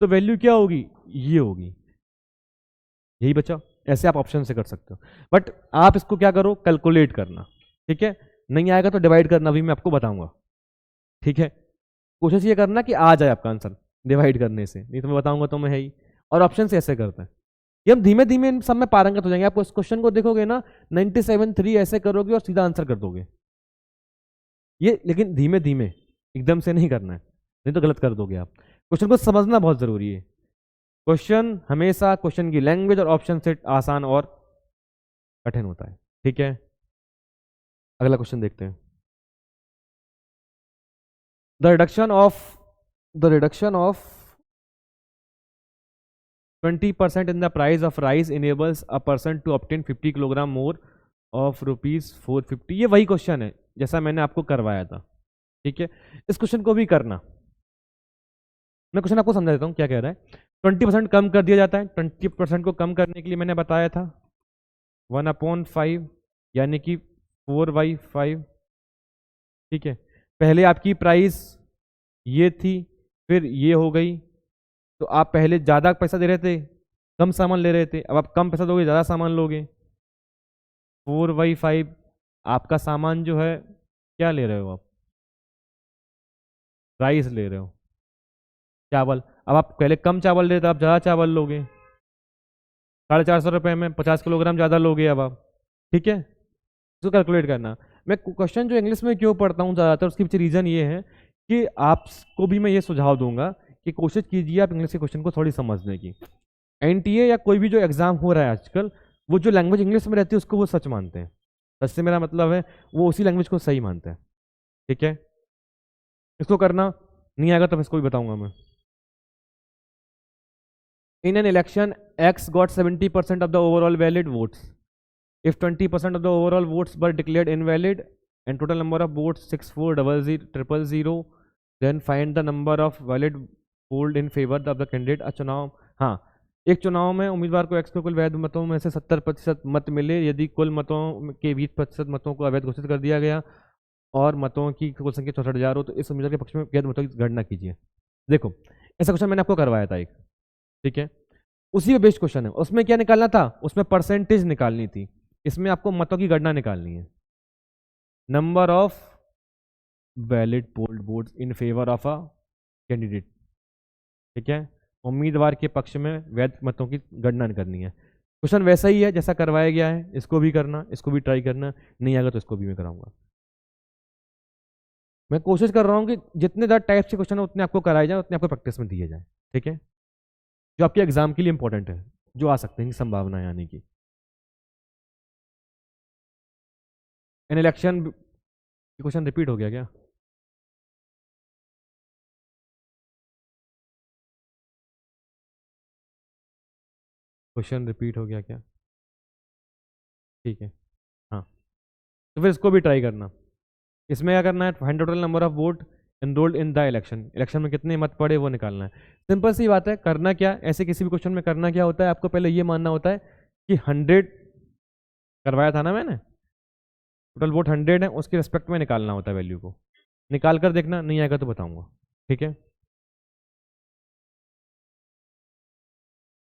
तो वैल्यू क्या होगी, ये होगी, यही बचा। ऐसे आप ऑप्शन से कर सकते हो, बट आप इसको क्या करो, कैलकुलेट करना, ठीक है। नहीं आएगा तो डिवाइड करना भी मैं आपको बताऊंगा, ठीक है। कोशिश ये करना कि आ जाए आपका आंसर डिवाइड करने से, नहीं तो मैं बताऊंगा तो मैं है ही। और ऑप्शन से ऐसे करते हैं, ये हम धीमे धीमे इन सब में पारंगत हो जाएंगे। आप इस क्वेश्चन को देखोगे ना, 97 3 ऐसे करोगे और सीधा आंसर कर दोगे, ये लेकिन धीमे धीमे, एकदम से नहीं करना है, नहीं तो गलत कर दोगे आप। क्वेश्चन को समझना बहुत जरूरी है। क्वेश्चन हमेशा, क्वेश्चन की लैंग्वेज और ऑप्शन सेट आसान और कठिन होता है, ठीक है। अगला क्वेश्चन देखते हैं। The reduction of 20% in the price of rice enables a person to obtain 50 kilogram more of ₹450। ये वही क्वेश्चन है जैसा मैंने आपको करवाया था, ठीक है। इस क्वेश्चन को भी करना, मैं क्वेश्चन आपको समझा देता हूँ क्या कह रहा है। 20% कम कर दिया जाता है, 20% को कम करने के लिए मैंने बताया था 1/5, यानी कि 4/5, ठीक है। पहले आपकी प्राइस ये थी, फिर ये हो गई, तो आप पहले ज़्यादा पैसा दे रहे थे, कम सामान ले रहे थे, अब आप कम पैसा दोगे, ज़्यादा सामान लोगे। 4/5 आपका सामान जो है, क्या ले रहे हो आप, राइस ले रहे हो, चावल। अब आप पहले कम चावल ले रहे थे, आप ज़्यादा चावल लोगे, 450 रुपये में 50 किलोग्राम ज़्यादा लोगे अब आप, ठीक है। इसको कैलकुलेट करना। मैं क्वेश्चन जो इंग्लिश में क्यों पढ़ता हूँ ज़्यादातर, उसकी पीछे रीज़न ये है कि आपको भी मैं ये सुझाव दूंगा कि कोशिश कीजिए आप इंग्लिश के क्वेश्चन को थोड़ी समझने की। एनटीए या कोई भी जो एग्जाम हो रहा है आजकल, वो जो लैंग्वेज इंग्लिश में रहती है उसको वो सच मानते हैं। सच से मेरा मतलब है वो उसी लैंग्वेज को सही मानते हैं, ठीक है। इसको करना, नहीं आएगा तो इसको भी बताऊंगा मैं। In an election, X got 70% of the overall valid votes. If 20% of the overall votes were declared invalid and total number of votes 640000, then find the number of valid polled in favor of the candidate। चुनाव, हाँ, एक चुनाव में उम्मीदवार को x के कुल वैध मतों में से 70% मत मिले, यदि कुल मतों के 20% मतों को अवैध घोषित कर दिया गया, और मतों की कुल संख्या 64,000 हो तो इस उम्मीदवार के पक्ष में वैध मतों की गणना कीजिए। देखो, ऐसा क्वेश्चन मैंने आपको करवाया था एक, ठीक है, उसी पे बेस्ड क्वेश्चन है। उसमें क्या निकालना था, उसमें परसेंटेज निकालनी थी, इसमें आपको मतों की गणना निकालनी है। Number of valid polled votes in favour of a candidate, ठीक है, उम्मीदवार के पक्ष में वैध मतों की गणना करनी है। क्वेश्चन वैसा ही है जैसा करवाया गया है, इसको भी करना, इसको भी ट्राई करना, नहीं आएगा तो इसको भी मैं कराऊंगा। मैं कोशिश कर रहा हूँ कि जितने ज़्यादा टाइप से क्वेश्चन है उतने आपको कराए जाए, उतने आपको प्रैक्टिस में दिए जाए, ठीक है, जो आपके एग्जाम के लिए इंपॉर्टेंट है, जो आ सकते हैं संभावना है आने की। इन इलेक्शन क्वेश्चन रिपीट हो गया क्या? क्वेश्चन रिपीट हो गया क्या? ठीक है, हाँ, तो फिर इसको भी ट्राई करना। इसमें क्या करना है, find total number of vote enrolled in the election, election में कितने मत पड़े वो निकालना है। सिंपल सी बात है, करना क्या, ऐसे किसी भी क्वेश्चन में करना क्या होता है, आपको पहले ये मानना होता है कि 100 करवाया था ना मैंने, टोटल वोट 100 है, उसके रिस्पेक्ट में निकालना होता है वैल्यू को, निकाल कर देखना, नहीं आएगा तो बताऊंगा, ठीक है।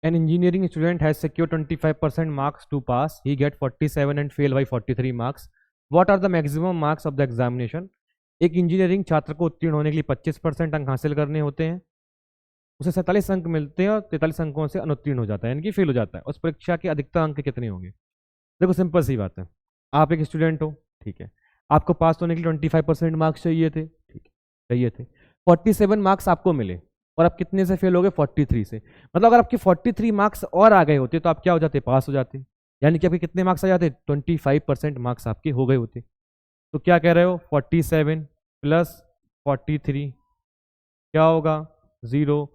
An engineering student has secured 25% marks to pass. He get 47 and fail by 43 marks. What are the maximum marks of the examination? एक इंजीनियरिंग छात्र को उत्तीर्ण होने के लिए 25% अंक हासिल करने होते हैं, उसे 47 अंक मिलते हैं और 43 अंकों से अनुत्तीर्ण हो जाता है, यानी कि फेल हो जाता है। उस परीक्षा के अधिकतम अंक कितने होंगे? देखो सिंपल सी बात है, आप एक स्टूडेंट हो, ठीक है, आपको पास होने के लिए 25% मार्क्स चाहिए थे, ठीक है, चाहिए थे, 47 मार्क्स आपको मिले, और आप कितने से फेल हो गए, 43 से। मतलब अगर आपके 43 मार्क्स और आ गए होते तो आप क्या हो जाते, पास हो जाते, यानी कि आपके कितने मार्क्स आ जाते, 25% मार्क्स आपके हो गए होते। तो क्या कह रहे हो, 47 प्लस 43 क्या होगा, 0,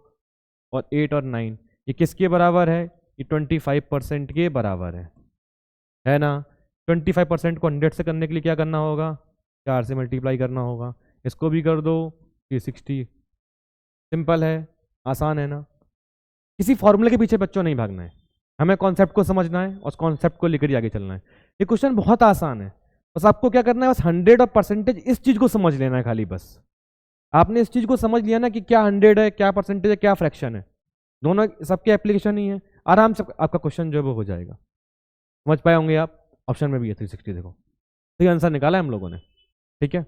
और 8 और 9 ये किसके बराबर है, ये 25% के बराबर है ना। 25% को 100 से करने के लिए क्या करना होगा, 4 से मल्टीप्लाई करना होगा, इसको भी कर दो, ये 60। सिंपल है, आसान है ना। किसी फॉर्मूले के पीछे बच्चों नहीं भागना है, हमें कॉन्सेप्ट को समझना है और उस कॉन्सेप्ट को लेकर ही आगे चलना है। ये क्वेश्चन बहुत आसान है, बस आपको क्या करना है, बस 100 और परसेंटेज इस चीज को समझ लेना है खाली, बस आपने इस चीज को समझ लिया ना कि क्या 100 है, क्या परसेंटेज है, क्या फ्रैक्शन है, दोनों सबके एप्लीकेशन ही है, आराम से आपका क्वेश्चन जो है वो हो जाएगा। समझ पाए होंगे आप, ऑप्शन में भी है 360, देखो सही आंसर निकाला है हम लोगों ने, ठीक है।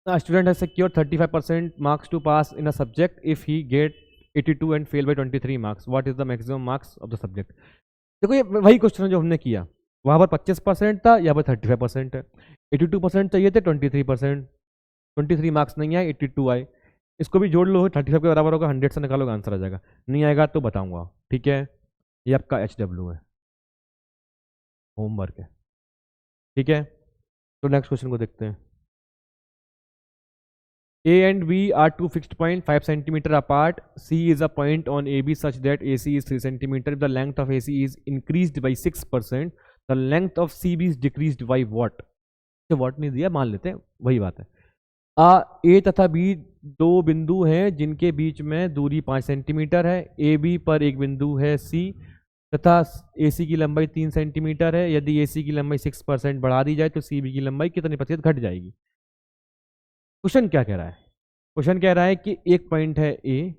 A student has secured 35% marks to pass in a subject if he get 82 and fail by 23 marks. What is the maximum marks of the subject? देखो ये वही क्वेश्चन है जो हमने किया, वहां पर 25% था, यहाँ पर 35% है। 82% चाहिए थे, 23%, 23 मार्क्स नहीं आए, 82 आए, इसको भी जोड़ लो, 35 के बराबर होगा, 100 से निकालोगे आंसर आ जाएगा, नहीं आएगा तो बताऊंगा, ठीक है। ये आपका HW है, होमवर्क है, ठीक है। तो नेक्स्ट क्वेश्चन को देखते हैं। A and B are two fixed points 5 centimeter apart. C is a point on AB such that AC is 3 centimeter. If the length of AC is increased by 6%, the length of CB is decreased by what? तो what नहीं दिया, मान लेते हैं वही बात है। A तथा B दो बिंदु हैं जिनके बीच में दूरी 5 सेंटीमीटर है। AB पर एक बिंदु है C तथा AC की लंबाई 3 सेंटीमीटर है। यदि AC की लंबाई 6% बढ़ा दी जाए तो CB की लंबाई कितने प्रतिशत घट जाएगी? क्वेश्चन क्या कह रहा है? क्वेश्चन कह रहा है कि एक पॉइंट है ए,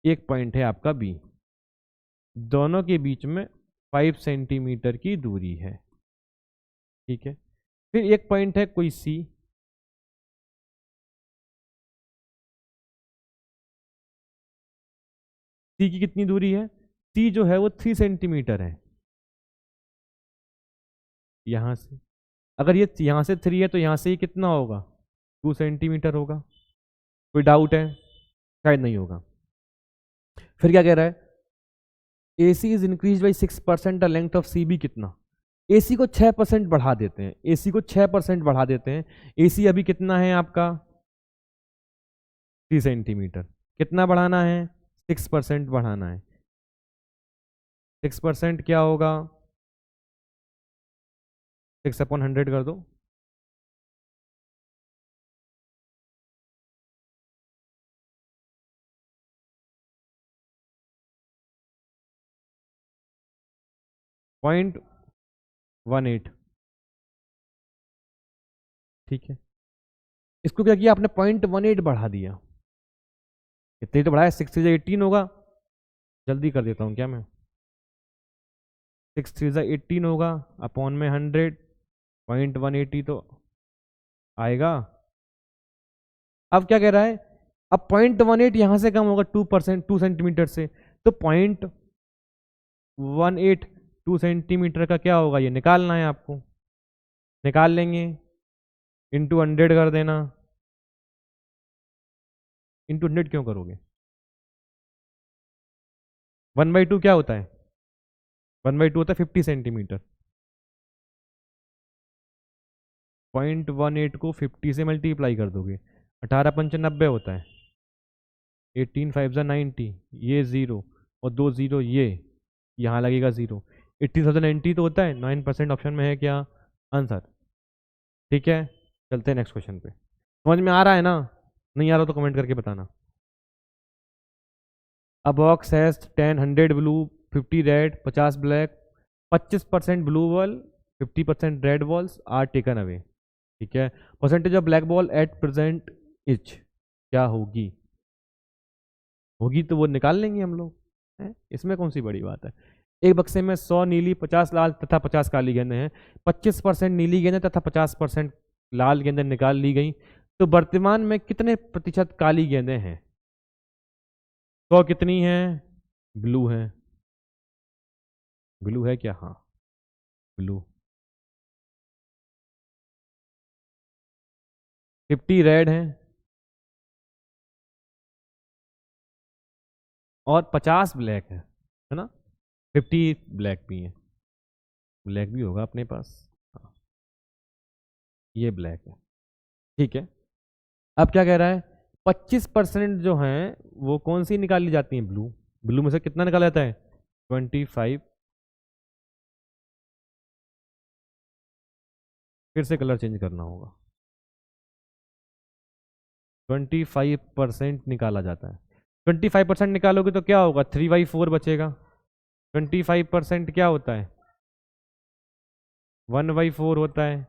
एक पॉइंट है आपका बी, दोनों के बीच में 5 सेंटीमीटर की दूरी है, ठीक है। फिर एक पॉइंट है कोई सी, सी की कितनी दूरी है, सी जो है वो 3 सेंटीमीटर है यहां से। अगर ये यहां से 3 है तो यहां से ये कितना होगा, 2 सेंटीमीटर होगा। कोई डाउट है? शायद नहीं होगा। फिर क्या कह रहा है, A C is increase by 6%, the length of C B कितना, ए सी को 6% बढ़ा देते हैं, ए सी को 6% बढ़ा देते हैं। ए सी अभी कितना है आपका, 3 सेंटीमीटर, कितना बढ़ाना है, 6% बढ़ाना है। 6% क्या होगा, 6/100 कर दो, 0.18, ठीक है, इसको क्या किया आपने 0.18 बढ़ा दिया, कितने तो बढ़ाया, 6 3 18 होगा, जल्दी कर देता हूँ क्या मैं, 6 3 18 होगा अपॉन में 100, 0.180 तो आएगा। अब क्या कह रहा है, अब 0.18 यहां से कम होगा 2%, 2 सेंटीमीटर से, तो 0.18 2 सेंटीमीटर का क्या होगा, ये निकालना है आपको, निकाल लेंगे, इंटू 100 कर देना, इंटू 100 क्यों करोगे, 1/2 क्या होता है, 1/2 होता है 50 सेंटीमीटर, 0.18 को 50 से मल्टीप्लाई कर दोगे, 18 पंच 90 होता है, 18 5 90, ये 0 और 2 0 ये, यहाँ लगेगा 0, 80,090 तो होता है, 9% ऑप्शन में है क्या आंसर। ठीक है, चलते हैं नेक्स्ट क्वेश्चन पे। समझ में आ रहा है ना, नहीं आ रहा तो कमेंट करके बताना। A box has 10 100 blue 50 red 50 black 25% blue ball 50% red balls are taken away। ठीक है, percentage of black ball at present etch क्या होगी, होगी तो वो निकाल लेंगे हम लोग, इसमें कौन सी बड़ी बात है। एक बक्से में 100 नीली 50 लाल तथा 50 काली गेंदें हैं, 25% नीली गेंदें तथा 50% लाल गेंदें निकाल ली गई, तो वर्तमान में कितने प्रतिशत काली गेंदें हैं, 100 कितनी है, ब्लू है, ब्लू है क्या, हाँ ब्लू, 50 रेड है और 50 ब्लैक है ना, 50 ब्लैक भी है, ब्लैक भी होगा अपने पास, हाँ ये ब्लैक है। ठीक है, अब क्या कह रहा है, 25% जो हैं वो कौन सी निकाली जाती हैं, ब्लू, ब्लू में से कितना निकाला जाता है 25, फिर से कलर चेंज करना होगा, 25% निकाला जाता है, 25% निकालोगे तो क्या होगा 3/4 बचेगा, 25% क्या होता है 1/4 होता है,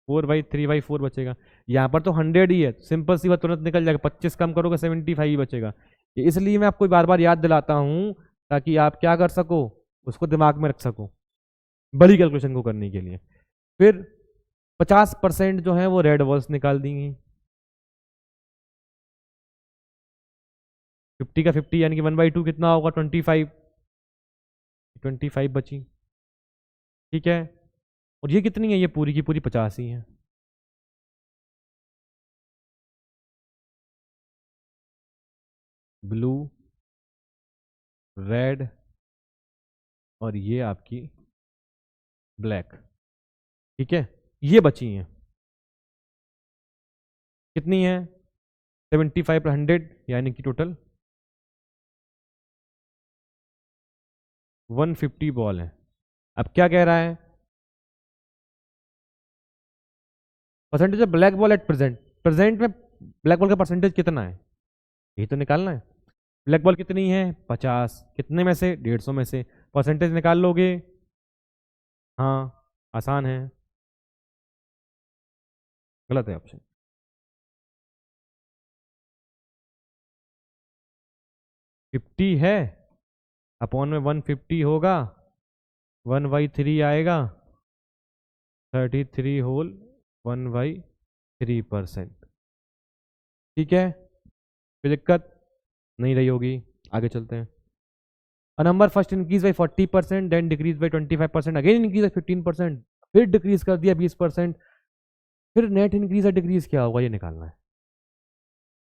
4/3/4 बचेगा, यहाँ पर तो 100 ही है, सिंपल सी बात तुरंत निकल जाएगा, 25 कम करोगे 75 ही बचेगा। इसलिए मैं आपको बार बार याद दिलाता हूँ ताकि आप क्या कर सको, उसको दिमाग में रख सको बड़ी कैलकुलेशन को करने के लिए। फिर 50% जो है वो रेड बॉल्स निकाल देंगी, 50 का 50 यानी कि 1/2 कितना होगा 25, 25 बची। ठीक है, और ये कितनी है, ये पूरी की पूरी 50 ही है, ब्लू रेड और ये आपकी ब्लैक। ठीक है, ये बची हैं, कितनी है 75 पर 100 यानी कि टोटल 150 बॉल है। अब क्या कह रहा है, percentage of black ball at present, present में ब्लैक बॉल का परसेंटेज कितना है, यही तो निकालना है। ब्लैक बॉल कितनी है 50, कितने में से 150 में से, परसेंटेज निकाल लोगे, हाँ आसान है, गलत है ऑप्शन। फिफ्टी है अपॉन में 150 होगा, 1/3 आएगा, 33 होल 1/3%। ठीक है, कोई दिक्कत नहीं रही होगी, आगे चलते हैं। A number first increase by 40%, then decrease by 25%, again increase by 15%, फिर डिक्रीज कर दिया 20%, फिर नेट इंक्रीज या डिक्रीज क्या होगा ये निकालना है।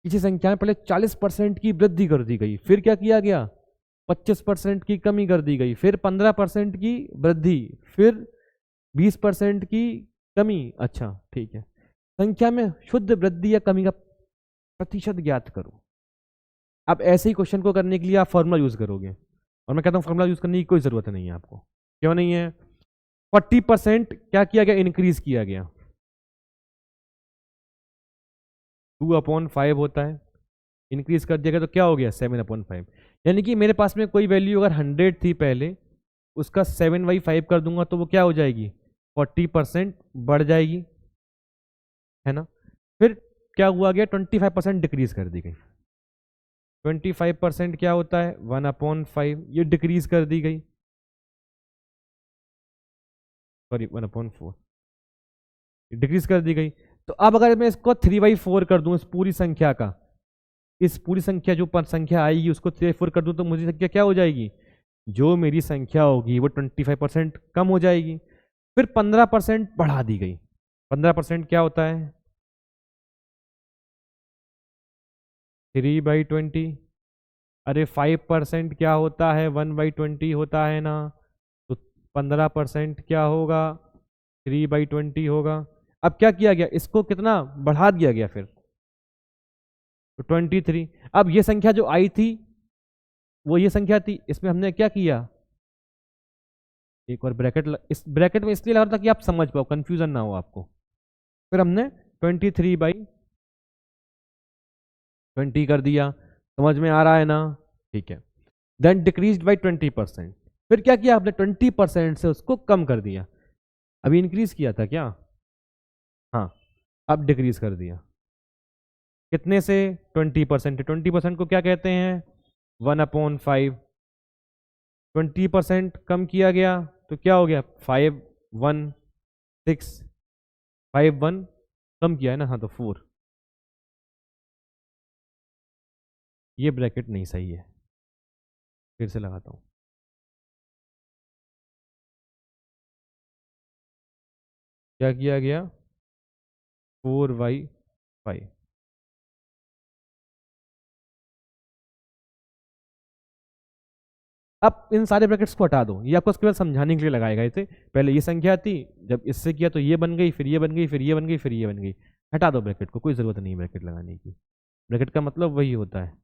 किसी संख्या में पहले 40% की वृद्धि कर दी गई, फिर क्या किया गया 25% की कमी कर दी गई, फिर 15% की वृद्धि, फिर 20% की कमी। अच्छा ठीक है, संख्या में शुद्ध वृद्धि या कमी का प्रतिशत ज्ञात करो। अब ऐसे ही क्वेश्चन को करने के लिए आप फॉर्मूला यूज करोगे, और मैं कहता हूँ फॉर्मूला यूज करने की कोई जरूरत नहीं है आपको। क्यों नहीं है, 40% क्या किया गया, इंक्रीज किया गया, 2/5 होता है, इंक्रीज कर दिया गया तो क्या हो गया 7/5, यानी कि मेरे पास में कोई वैल्यू अगर 100 थी पहले, उसका 7/5 कर दूंगा तो वो क्या हो जाएगी 40% बढ़ जाएगी। है ना। फिर क्या हुआ गया, 25% डिक्रीज कर दी गई। 25% क्या होता है, 1/5, ये डिक्रीज कर दी गई, सॉरी 1/4 डिक्रीज कर दी गई। तो अब अगर मैं इसको 3/4 कर दूं, इस पूरी संख्या का, इस पूरी संख्या जो पर संख्या आएगी उसको 3/4 कर दूं, तो मुझे संख्या क्या हो जाएगी, जो मेरी संख्या होगी वो 25% कम हो जाएगी। फिर 15% बढ़ा दी गई। 15% क्या होता है, 3/20। अरे 5% क्या होता है, 1/20 होता है ना। तो 15% क्या होगा, 3/20 होगा। अब क्या किया गया, इसको कितना बढ़ा दिया गया फिर, तो 23। अब ये संख्या जो आई थी वो ये संख्या थी, इसमें हमने क्या किया, एक और ब्रैकेट इस ब्रैकेट में इसलिए लगा रहा था कि आप समझ पाओ, कंफ्यूजन ना हो आपको। फिर हमने 23/20 कर दिया, समझ में आ रहा है ना, ठीक है। Then decrease by 20%। फिर क्या किया आपने, 20% से उसको कम कर दिया। अभी इंक्रीज किया था क्या, हाँ, अब डिक्रीज कर दिया। कितने से, 20%। 20% को क्या कहते हैं, 1/5। 20% कम किया गया तो क्या हो गया, 5/1/6। 5/1 कम किया है ना, हाँ, तो 4। ये ब्रैकेट नहीं सही है, फिर से लगाता हूँ। क्या किया गया, 4/5। अब इन सारे ब्रैकेट्स को हटा दो, ये आपको केवल समझाने के लिए लगाए गए थे। पहले ये संख्या थी, जब इससे किया तो ये बन गई, फिर ये बन गई, फिर ये बन गई, फिर ये बन गई। हटा दो ब्रैकेट को, कोई ज़रूरत नहीं है ब्रैकेट लगाने की। ब्रैकेट का मतलब वही होता है,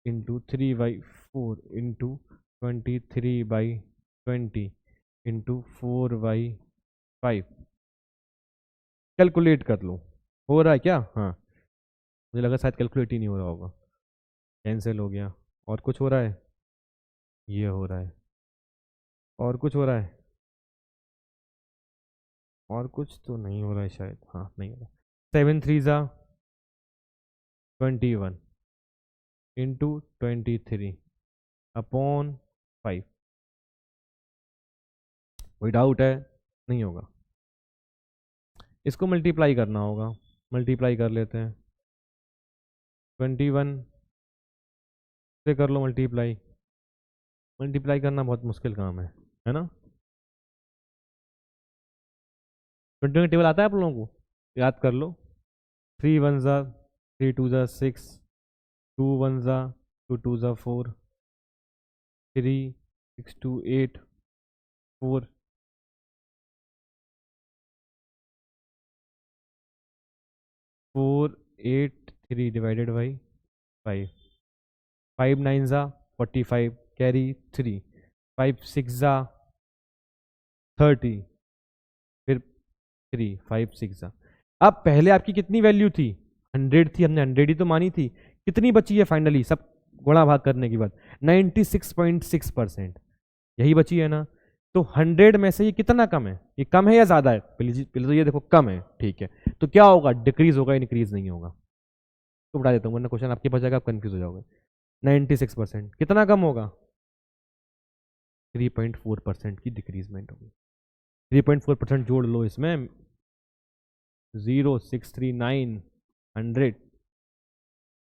इंटू 3/4 इंटू 23/20 इंटू 4/5। कैलकुलेट कर लो, हो रहा है क्या, हाँ, मुझे लगा शायद कैलकुलेट ही नहीं हो रहा होगा, कैंसिल हो गया। और कुछ हो रहा है, ये हो रहा है, और कुछ हो रहा है, और कुछ तो नहीं हो रहा है शायद, हाँ नहीं हो रहा। 7×3 = 21 इंटू 23/5। कोई डाउट है, नहीं होगा, इसको मल्टीप्लाई करना होगा, मल्टीप्लाई कर लेते हैं। 21 से कर लो मल्टीप्लाई, मल्टीप्लाई करना बहुत मुश्किल काम है ना। 21 का टेबल आता है आप लोगों को, याद कर लो। 3 1 3 2 6, 2 1 2 2 4, 3 6 2 8 4, 4 8 3 डिवाइडेड बाई 5। 5 9 = 45, कैरी 3, 5 6 = 30, फिर 3 5 6। अब पहले आपकी कितनी वैल्यू थी, 100 थी, हमने 100 ही तो मानी थी। कितनी बची है फाइनली, सब गुणा भाग करने के बाद, 96.6%, यही बची है ना। तो 100 में से ये कितना कम है, ये कम है या ज्यादा है, पहले तो ये देखो कम है, ठीक है। तो क्या होगा, डिक्रीज होगा, इंक्रीज नहीं होगा। तो बता देता हूँ वरना क्वेश्चन आपके पास जाएगा, आप कंफ्यूज हो जाओगे। 96% कितना कम होगा, 3.4% की डिक्रीजमेंट होगी। 3.4% जोड़ लो इसमें, 0 6 3 9 100,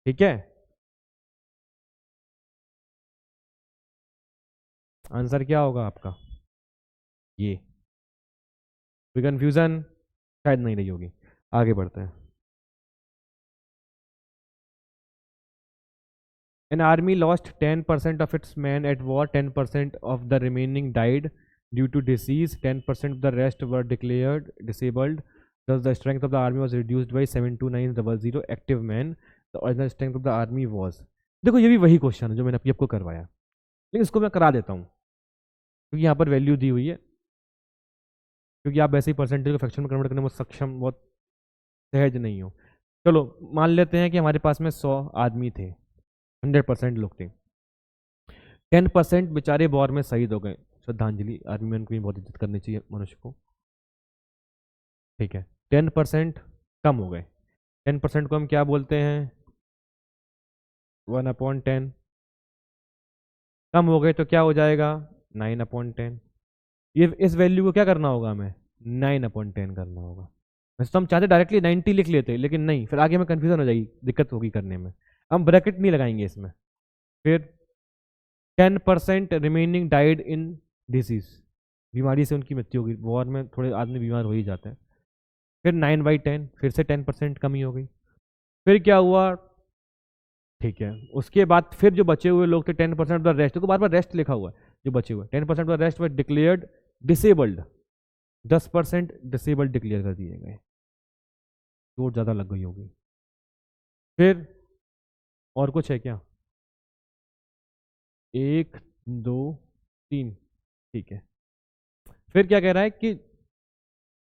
ठीक है। आंसर क्या होगा आपका, ये। कोई कंफ्यूजन शायद नहीं रही होगी, आगे बढ़ते हैं। An army lost 10% of its men at war, 10% of the remaining died due to disease, 10% of the rest were declared disabled. Thus, the strength of the army was reduced by 72900 active men. The original strength of the army was. देखो ये भी वही question है जो मैंने अभी आपको करवाया, लेकिन इसको मैं करा देता हूँ क्योंकि यहाँ पर वैल्यू दी हुई है, क्योंकि आप वैसे ही परसेंटेज को फ्रैक्शन में कन्वर्ट करने में सक्षम बहुत सहज नहीं हो। चलो मान लेते हैं कि हमारे पास में 100 आदमी थे, 100% लोग थे, 10% बेचारे वॉर में शहीद हो गए। श्रद्धांजलि, आर्मी मैन को भी बहुत इज्जत करनी चाहिए मनुष्य को, ठीक है। 10% कम हो गए। 10% को हम क्या बोलते हैं? 1/10। कम हो गए तो क्या हो जाएगा? 9/10। ये इस वैल्यू को क्या करना होगा हमें? 9/10 करना होगा। वैसे तो हम चाहते डायरेक्टली 90 लिख लेते, लेकिन नहीं, फिर आगे में कन्फ्यूजन हो जाएगी, दिक्कत होगी करने में। हम ब्रैकेट नहीं लगाएंगे इसमें। फिर 10% रिमेनिंग डाइड इन डिसीज, बीमारी से उनकी मृत्यु होगी। वॉर में थोड़े आदमी बीमार हो ही जाते हैं। फिर 9/10, फिर से 10% कमी हो गई। फिर क्या हुआ? ठीक है, उसके बाद फिर जो बचे हुए लोग थे 10% ऑफ द रेस्ट, को बार बार रेस्ट लिखा हुआ है, जो बचे हुए 10% of the rest were declared disabled. 10% disabled declare कर दिए गए, चोट ज़्यादा लग गई होगी। फिर और कुछ है क्या? 1 2 3, ठीक है। फिर क्या कह रहा है कि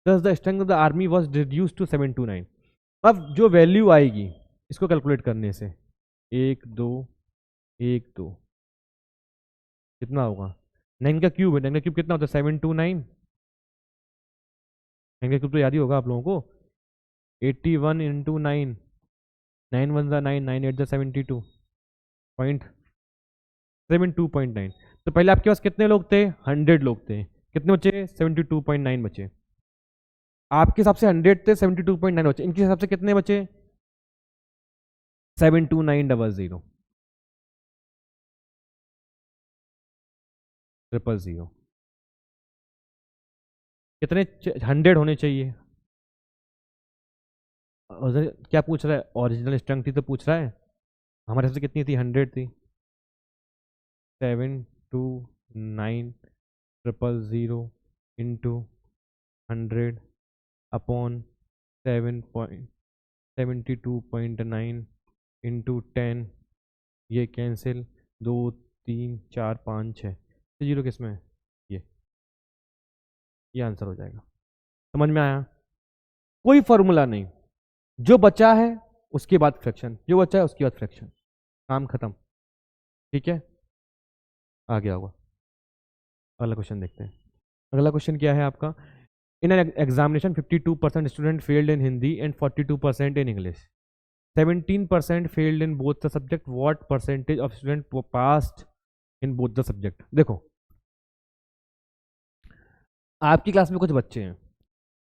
thus the strength of the army was reduced to 729। अब जो वैल्यू आएगी इसको कैलकुलेट करने से 1 2 1 2 कितना होगा? 9 का क्यूब है, 9 का क्यूब कितना होता है? 729। 9 का क्यूब तो याद ही होगा आप लोगों को। 81 इंटू 9, 9 1 ज़ा 9, 9 8 ज़ा 72.9। तो पहले आपके पास कितने लोग थे? 100 लोग थे। कितने बचे? 72.9 बचे। आपके हिसाब से 100 थे, 72.9 बचे। इनके हिसाब से कितने बचे? 72900 000। कितने 100 होने चाहिए? क्या पूछ रहा है? ओरिजिनल स्ट्रेंथ थी तो पूछ रहा है। हमारे हिसाब से कितनी थी? 100 थी। 72900 इंटू 100 अपॉन 72.9 इंटू 10, ये कैंसिल, 2 3 4 5 6, जीरो किस में है? ये आंसर हो जाएगा। समझ में आया? कोई फॉर्मूला नहीं, जो बचा है उसके बाद फ्रैक्शन, जो बचा है उसके बाद फ्रैक्शन, काम खत्म। ठीक है, आ गया होगा। अगला क्वेश्चन देखते हैं। अगला क्वेश्चन क्या है आपका? In an examination 52% student failed in Hindi and 42% in English. 17% failed in both the subject. What percentage of student passed in both the subject? देखो, आपकी क्लास में कुछ बच्चे हैं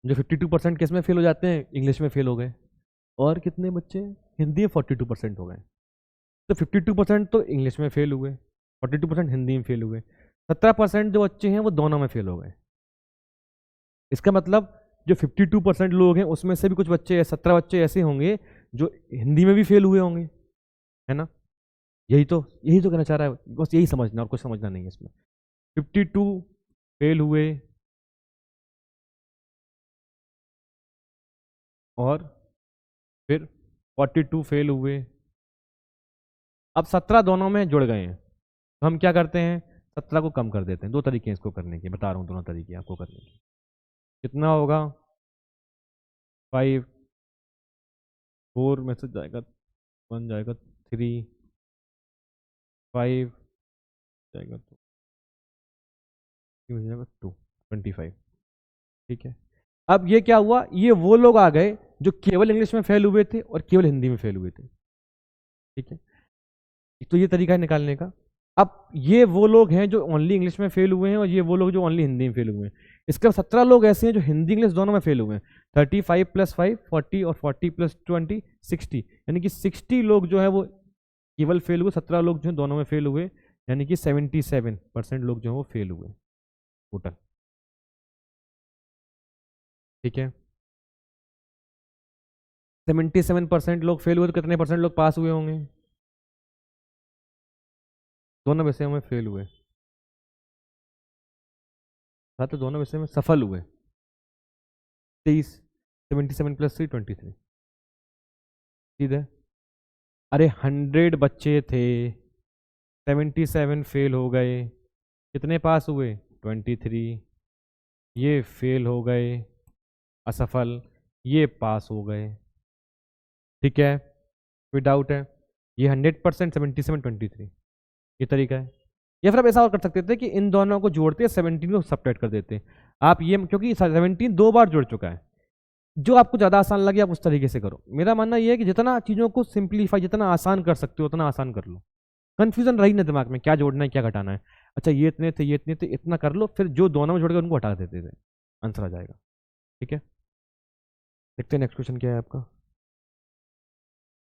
जो 52% किस में फेल हो जाते हैं? इंग्लिश में फेल हो गए। और कितने बच्चे? हिंदी में 42% हो गए। तो 52% तो इंग्लिश में फेल हुए, 42% हिंदी में फेल हुए। 17% जो बच्चे हैं वो दोनों में फेल हो गए। इसका मतलब जो 52% लोग हैं उसमें से भी कुछ बच्चे, 17 बच्चे ऐसे होंगे जो हिंदी में भी फेल हुए होंगे, है ना? यही तो कहना चाह रहा है, बस यही समझना, और कुछ समझना नहीं है इसमें। 52 फेल हुए और फिर 42 फेल हुए। अब 17 दोनों में जुड़ गए हैं, तो हम क्या करते हैं? 17 को कम कर देते हैं। दो तरीके हैं इसको करने के, बता रहा हूँ दोनों तरीके आपको करने के। कितना होगा? 5, 4 में से जाएगा 1, जाएगा 3, 5 जाएगा 2, जाएगा 2, 25। ठीक है, अब ये क्या हुआ? ये वो लोग आ गए जो केवल इंग्लिश में फेल हुए थे और केवल हिंदी में फेल हुए थे। ठीक है, तो ये तरीका है निकालने का। अब ये वो लोग हैं जो ओनली इंग्लिश में फेल हुए हैं और ये वो लोग जो ओनली हिंदी में फेल हुए हैं। इसके 17 लोग ऐसे हैं जो हिंदी इंग्लिश दोनों में फेल हुए हैं। 35 + 5 40 और 40 + 20 60, यानी कि 60 लोग जो है वो केवल फेल हुए, 17 लोग जो है दोनों में फेल हुए, यानी कि 77% लोग जो है वो फेल हुए टोटल। ठीक है, 77% लोग फेल हुए तो कितने परसेंट लोग पास हुए होंगे? दोनों विषयों में फेल हुए, हाँ तो दोनों विषय में सफल हुए। 23, 77 + 3 23। सीधे, अरे 100 बच्चे थे, 77 फेल हो गए, कितने पास हुए? 23। ये फेल हो गए, असफल, ये पास हो गए। ठीक है, कोई डाउट है? ये 100%, 77 23, ये तरीका है। या फिर आप ऐसा और कर सकते थे कि इन दोनों को जोड़ते 17 को सब्ट्रैक्ट कर देते। आप ये, क्योंकि 17 2 बार जुड़ चुका है, जो आपको ज़्यादा आसान लगे आप उस तरीके से करो। मेरा मानना ये है कि जितना चीज़ों को सिंप्लीफाई, जितना आसान कर सकते हो उतना आसान कर लो। कन्फ्यूजन रही ना दिमाग में, क्या जोड़ना है क्या घटाना है, अच्छा ये इतने थे ये इतने थे, इतना कर लो, फिर जो दोनों में जोड़ के उनको हटा देते थे, आंसर आ जाएगा। ठीक है, देखते हैं नेक्स्ट क्वेश्चन क्या है आपका।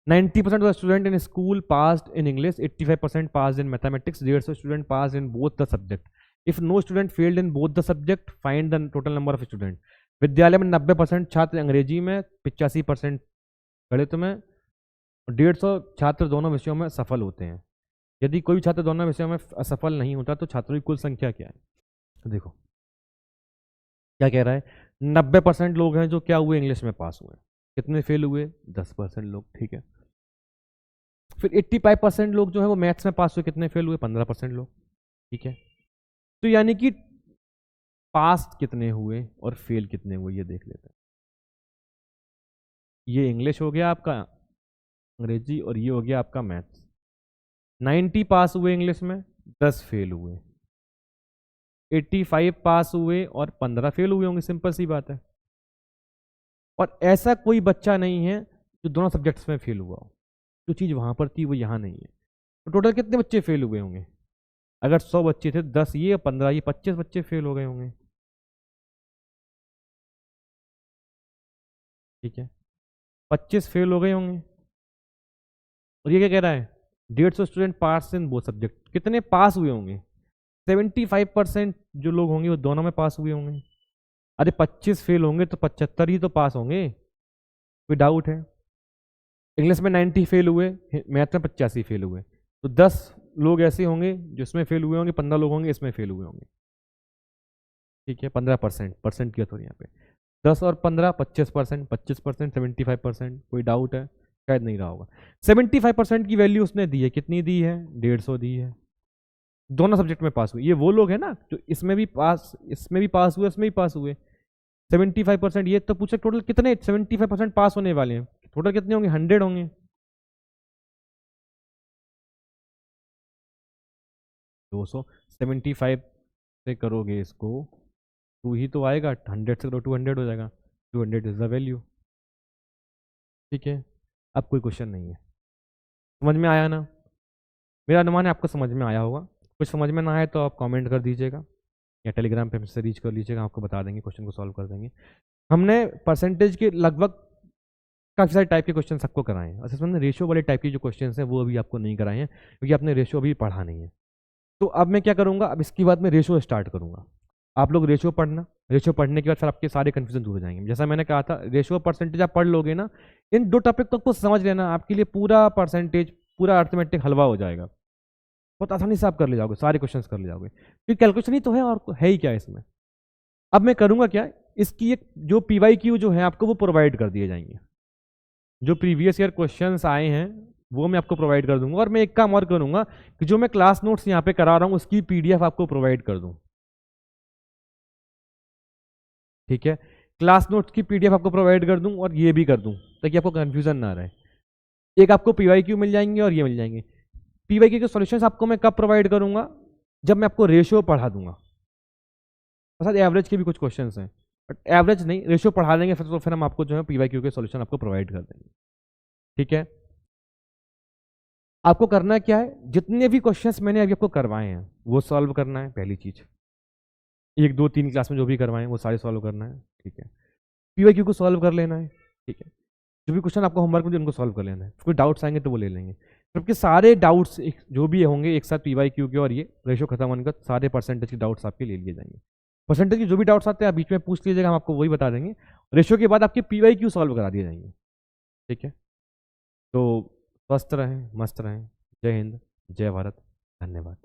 90% of the student in school passed in English, 85% passed in mathematics, 150 student passed in both the subject. If no student failed in both the subject, find the total number of student. विद्यालय में 90% छात्र अंग्रेजी में, 85% गणित में, 150 छात्र दोनों विषयों में सफल होते हैं। यदि कोई छात्र दोनों विषयों में असफल नहीं होता तो छात्रों की कुल संख्या क्या है? तो देखो क्या कह रहा है, 90% लोग हैं जो क्या हुए, इंग्लिश में पास हुए। कितने फेल हुए? 10% लोग। ठीक है, फिर 85% लोग जो है वो मैथ्स में पास हुए, कितने फेल हुए? 15% लोग। ठीक है, तो यानी कि पास कितने हुए और फेल कितने हुए ये देख लेते हैं। ये इंग्लिश हो गया आपका, अंग्रेजी, और ये हो गया आपका मैथ्स। 90 पास हुए इंग्लिश में, 10 फेल हुए। 85 पास हुए और 15 फेल हुए होंगे, सिंपल सी बात है। और ऐसा कोई बच्चा नहीं है जो दोनों सब्जेक्ट्स में फेल हुआ हो, जो चीज़ वहां पर थी वो यहाँ नहीं है। तो टोटल कितने बच्चे फेल हुए होंगे? अगर 100 बच्चे थे, 10 ये 15 ये, 25 बच्चे फेल हो गए होंगे। ठीक है, 25 फेल हो गए होंगे। और ये क्या कह रहा है, 150 student pass in both subject, कितने पास हुए होंगे? 75% जो लोग होंगे वो दोनों में पास हुए होंगे। अरे 25 फेल होंगे तो 75 ही तो पास होंगे, कोई डाउट है? इंग्लिश में 90 फेल हुए, मैथ में 85 फेल हुए, तो 10 लोग ऐसे होंगे जो इसमें फेल हुए होंगे, 15 लोग होंगे इसमें फेल हुए होंगे। ठीक है, 15% परसेंट किया तो यहाँ पे 10 और 15 25%, 25% 75%, कोई डाउट है? शायद नहीं रहा होगा। 75% की वैल्यू उसने दी है, कितनी दी है? 150 दी है। दोनों सब्जेक्ट में पास हुए, ये वो लोग हैं ना जो इसमें भी पास, इसमें भी पास हुए, इसमें भी पास हुए। 75%, ये तो पूछे टोटल कितने 75% पास होने वाले हैं, टोटल कितने होंगे? 100 होंगे। 275 से करोगे इसको 2 ही तो आएगा, 100 से करो 200 हो जाएगा, 200 इज द वैल्यू। ठीक है, अब कोई क्वेश्चन नहीं है। समझ में आया ना? मेरा अनुमान है आपको समझ में आया होगा। कुछ समझ में ना आए तो आप कमेंट कर दीजिएगा या टेलीग्राम पे हमसे रीच कर लीजिएगा, आपको बता देंगे, क्वेश्चन को सॉल्व कर देंगे। हमने परसेंटेज के लगभग काफ़ी सारे टाइप के क्वेश्चन सबको कराए हैं। असल में रेशियो वाले टाइप के जो क्वेश्चन हैं वो अभी आपको नहीं कराए हैं क्योंकि आपने रेशियो अभी पढ़ा नहीं है। तो अब मैं क्या करूँगा, अब इसके बाद मैं रेशियो स्टार्ट करूँगा। आप लोग रेशियो पढ़ना, रेशियो पढ़ने के बाद फिर आपके सारे कन्फ्यूजन दूर हो जाएंगे। जैसा मैंने कहा था, रेशियो परसेंटेज आप पढ़ लोगे ना, इन 2 टॉपिक तो आपको समझ लेना, आपके लिए पूरा परसेंटेज, पूरा अर्थमेटिक हलवा हो जाएगा। बहुत आसानी से आप कर ले जाओगे, सारे क्वेश्चन कर ले जाओगे, क्योंकि कैलकुलेशन ही तो है और है ही क्या इसमें। अब मैं करूँगा क्या, इसकी एक जो PYQ जो है आपको वो प्रोवाइड कर दिए जाएंगे। जो प्रीवियस ईयर क्वेश्चंस आए हैं वो मैं आपको प्रोवाइड कर दूंगा। और मैं एक काम और करूंगा कि जो मैं क्लास नोट्स यहाँ पे करा रहा हूँ उसकी PDF आपको प्रोवाइड कर दूँ। ठीक है, क्लास नोट्स की PDF आपको प्रोवाइड कर दूं और ये भी कर दूं ताकि आपको कंफ्यूजन ना रहे। एक आपको PYQ मिल जाएंगे और ये मिल जाएंगे। PYQ के सॉल्यूशंस आपको मैं कब प्रोवाइड करूंगा? जब मैं आपको रेशियो पढ़ा दूंगा। साथ एवरेज के भी कुछ क्वेश्चन हैं, बट एवरेज नहीं, रेशियो पढ़ा देंगे फिर, तो फिर हम आपको जो है PYQ के सॉल्यूशन आपको प्रोवाइड कर देंगे। ठीक है, आपको करना क्या है, जितने भी क्वेश्चंस मैंने अभी आपको करवाए हैं वो सॉल्व करना है, पहली चीज। 1, 2, 3 क्लास में जो भी करवाए वो सारे सॉल्व करना है। ठीक है, PYQ को सॉल्व कर लेना है। ठीक है, जो भी क्वेश्चन आपको होमवर्क में उनको सॉल्व कर लेना है, कोई डाउट्स आएंगे तो वो ले लेंगे। जबकि सारे डाउट्स जो भी होंगे एक साथ PYQ के और ये रेशियो खत्म होने का सारे परसेंटेज के डाउट्स आपके ले लिए जाएंगे। परसेंटेज के जो भी डाउट्स आते हैं आप बीच में पूछ लीजिएगा, हम आपको वही बता देंगे। रेशियो के बाद आपके PYQ सॉल्व करा दिए जाएंगे। ठीक है, तो स्वस्थ रहें, मस्त रहें। जय हिंद, जय भारत, धन्यवाद।